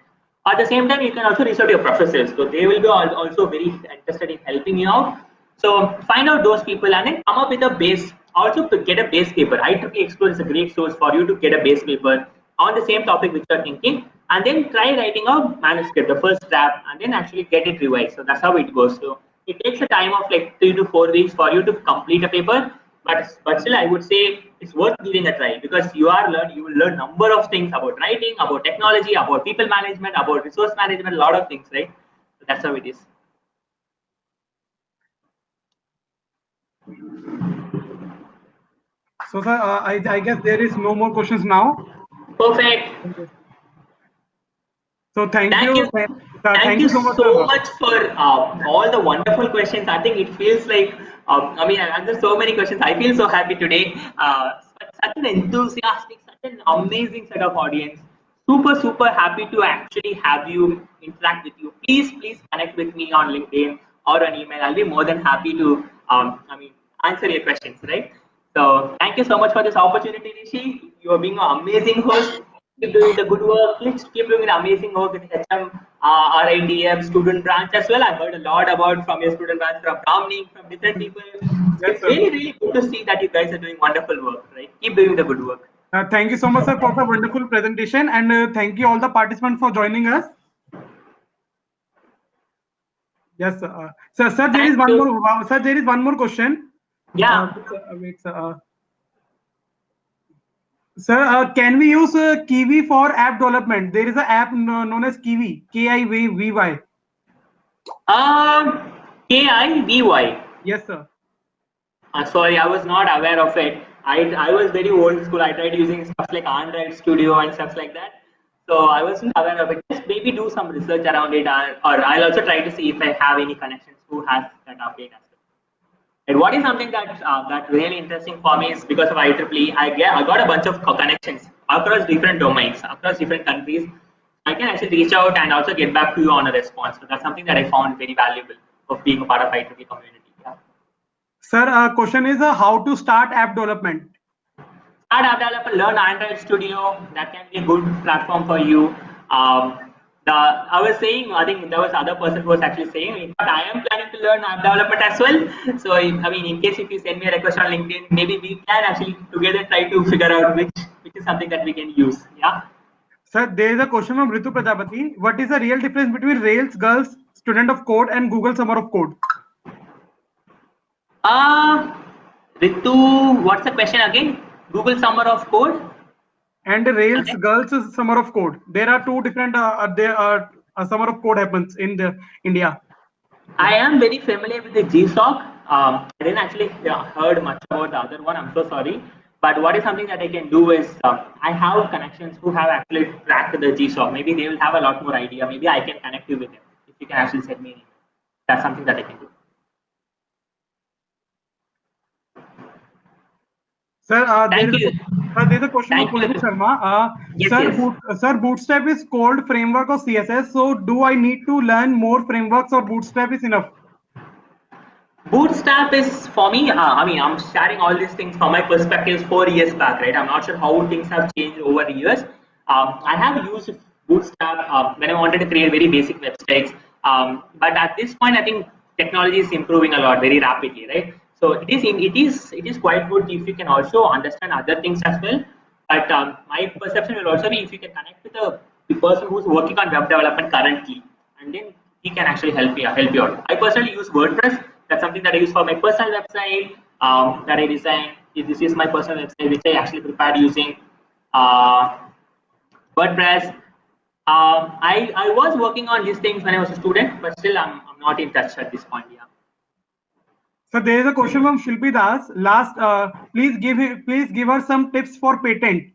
At the same time, you can also reach out to your professors. So they will be also very interested in helping you out. So find out those people and then come up with a base. Also to get a base paper. IEEE Explore is a great source for you to get a base paper on the same topic which you're thinking, and then try writing a manuscript, the first draft, and then actually get it revised. So that's how it goes. So it takes a time of like 3 to 4 weeks for you to complete a paper, but still I would say it's worth giving a try because you will learn number of things about writing, about technology, about people management, about resource management, a lot of things, right? So that's how it is. So sir, I guess there is no more questions now. Perfect. So thank Thank you, you. Thank thank you you so much, so sir. much for all the wonderful questions. I think it feels like, I answered so many questions. I feel so happy today. Such an enthusiastic, such an amazing set of audience. Super, super happy to actually have you interact with you. Please connect with me on LinkedIn or an email. I'll be more than happy to, answer your questions, right? So thank you so much for this opportunity, Rishi. You are being an amazing host. Keep doing the good work. Please keep doing the amazing work in HM, RIDM, student branch as well. I've heard a lot about from your student branch, from Dominic, from different people. Yes, It's sir. really, really good to see that you guys are doing wonderful work, right? Keep doing the good work. Thank you so much, sir, for the wonderful presentation, and thank you all the participants for joining us. Yes, sir. Sir, there Thank is one you. more. Sir, there is one more question. Yeah. Wait, sir. Sir, can we use Kiwi for app development? There is an app known as Kiwi, KIVY. KIVY. Yes, sir. Sorry, I was not aware of it. I was very old school. I tried using stuff like Android Studio and stuff like that. So I wasn't aware of it. Just maybe do some research around it, or I'll also try to see if I have any connections who has that update as well. And what is something that really interesting for me is because of IEEE, I got a bunch of connections across different domains, across different countries. I can actually reach out and also get back to you on a response. So that's something that I found very valuable of being a part of IEEE community. Yeah. Sir, question is how to start app development. Start app developer, learn Android Studio. That can be a good platform for you. I was saying, I think there was other person who was actually saying, in fact, I am planning to learn app development as well. So, I mean, in case if you send me a request on LinkedIn, maybe we can actually together try to figure out which is something that we can use. Yeah. Sir, there is a question from Ritu Prajapati. What is the real difference between Rails Girls Student of Code and Google Summer of Code? Ritu, what's the question again? Google Summer of Code? And Rails Okay. Girls Summer of Code. There are two different. Summer of Code happens in the India. I am very familiar with the GSOC. I didn't actually heard much about the other one. I'm so sorry. But what is something that I can do is I have connections who have actually tracked the GSOC. Maybe they will have a lot more idea. Maybe I can connect you with them if you can actually send me an email. That's something that I can do. Sir, Thank you. there is a question from Thank you. Pulkit Sharma. Yes, Sir, yes. sir, Bootstrap is called framework of CSS. So, do I need to learn more frameworks or Bootstrap is enough? Bootstrap is for me. I mean, I'm sharing all these things from my perspective 4 years back, right? I'm not sure how things have changed over the years. I have used Bootstrap when I wanted to create very basic websites, but at this point, I think technology is improving a lot very rapidly, right? So it is quite good if you can also understand other things as well. But my perception will also be if you can connect with the person who's working on web development currently, and then he can actually help you out. I personally use WordPress. That's something that I use for my personal website that I design. This is my personal website which I actually prepared using uh, WordPress. I was working on these things when I was a student, but still I'm not in touch at this point. Yeah. So there is a question from Shilpi Das. Last, please give us some tips for patent.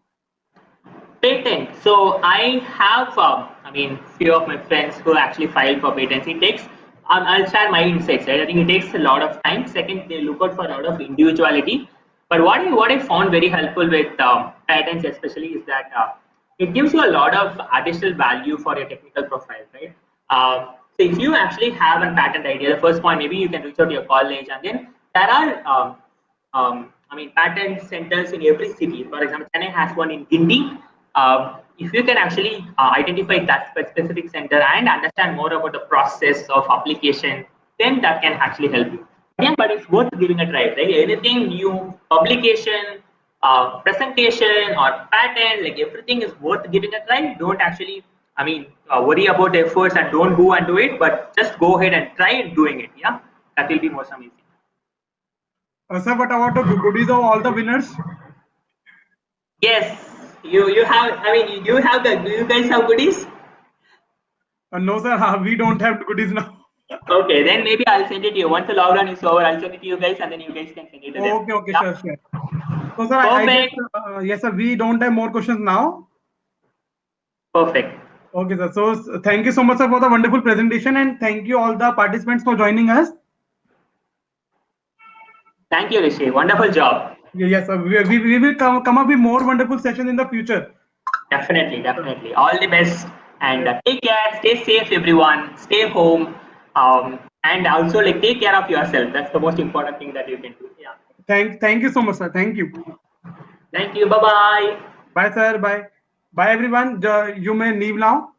Patent. So I have, I mean, few of my friends who actually filed for patents. It takes, I'll share my insights, right? I think it takes a lot of time. Second, they look out for a lot of individuality. But what I found very helpful with patents, especially, is that it gives you a lot of additional value for your technical profile, right? So if you actually have a patent idea, the first point, maybe you can reach out to your college, and then there are I mean, patent centers in every city. For example, Chennai has one in Guindy. If you can actually identify that specific center and understand more about the process of application, then that can actually help you. Again, but it's worth giving a try, right? Anything new, publication, presentation, or patent, like everything is worth giving a try. Don't actually, I mean, worry about the efforts and don't go and do it, but just go ahead and try it doing it. Yeah, that will be most amazing. Sir, what about the goodies of all the winners? Yes, you have. I mean, you have the. Do you guys have goodies? No, sir, we don't have goodies now. Okay, then maybe I'll send it to you. Once the lockdown is over, I'll send it to you guys, and then you guys can send it to them. Okay, okay, Yeah. sure, sure. So, sir, I guess, Perfect. yes, sir, we don't have more questions now. Perfect. Okay, sir. So, thank you so much, sir, for the wonderful presentation, and thank you all the participants for joining us. Thank you, Rishi. Wonderful job. Yes, sir. We will come up with more wonderful sessions in the future. Definitely, definitely. All the best, and take care. Stay safe, everyone. Stay home, and also like take care of yourself. That's the most important thing that you can do. Yeah. Thank you so much, sir. Thank you. Thank you. Bye bye. Bye, sir. Bye. Bye, everyone. You may leave now.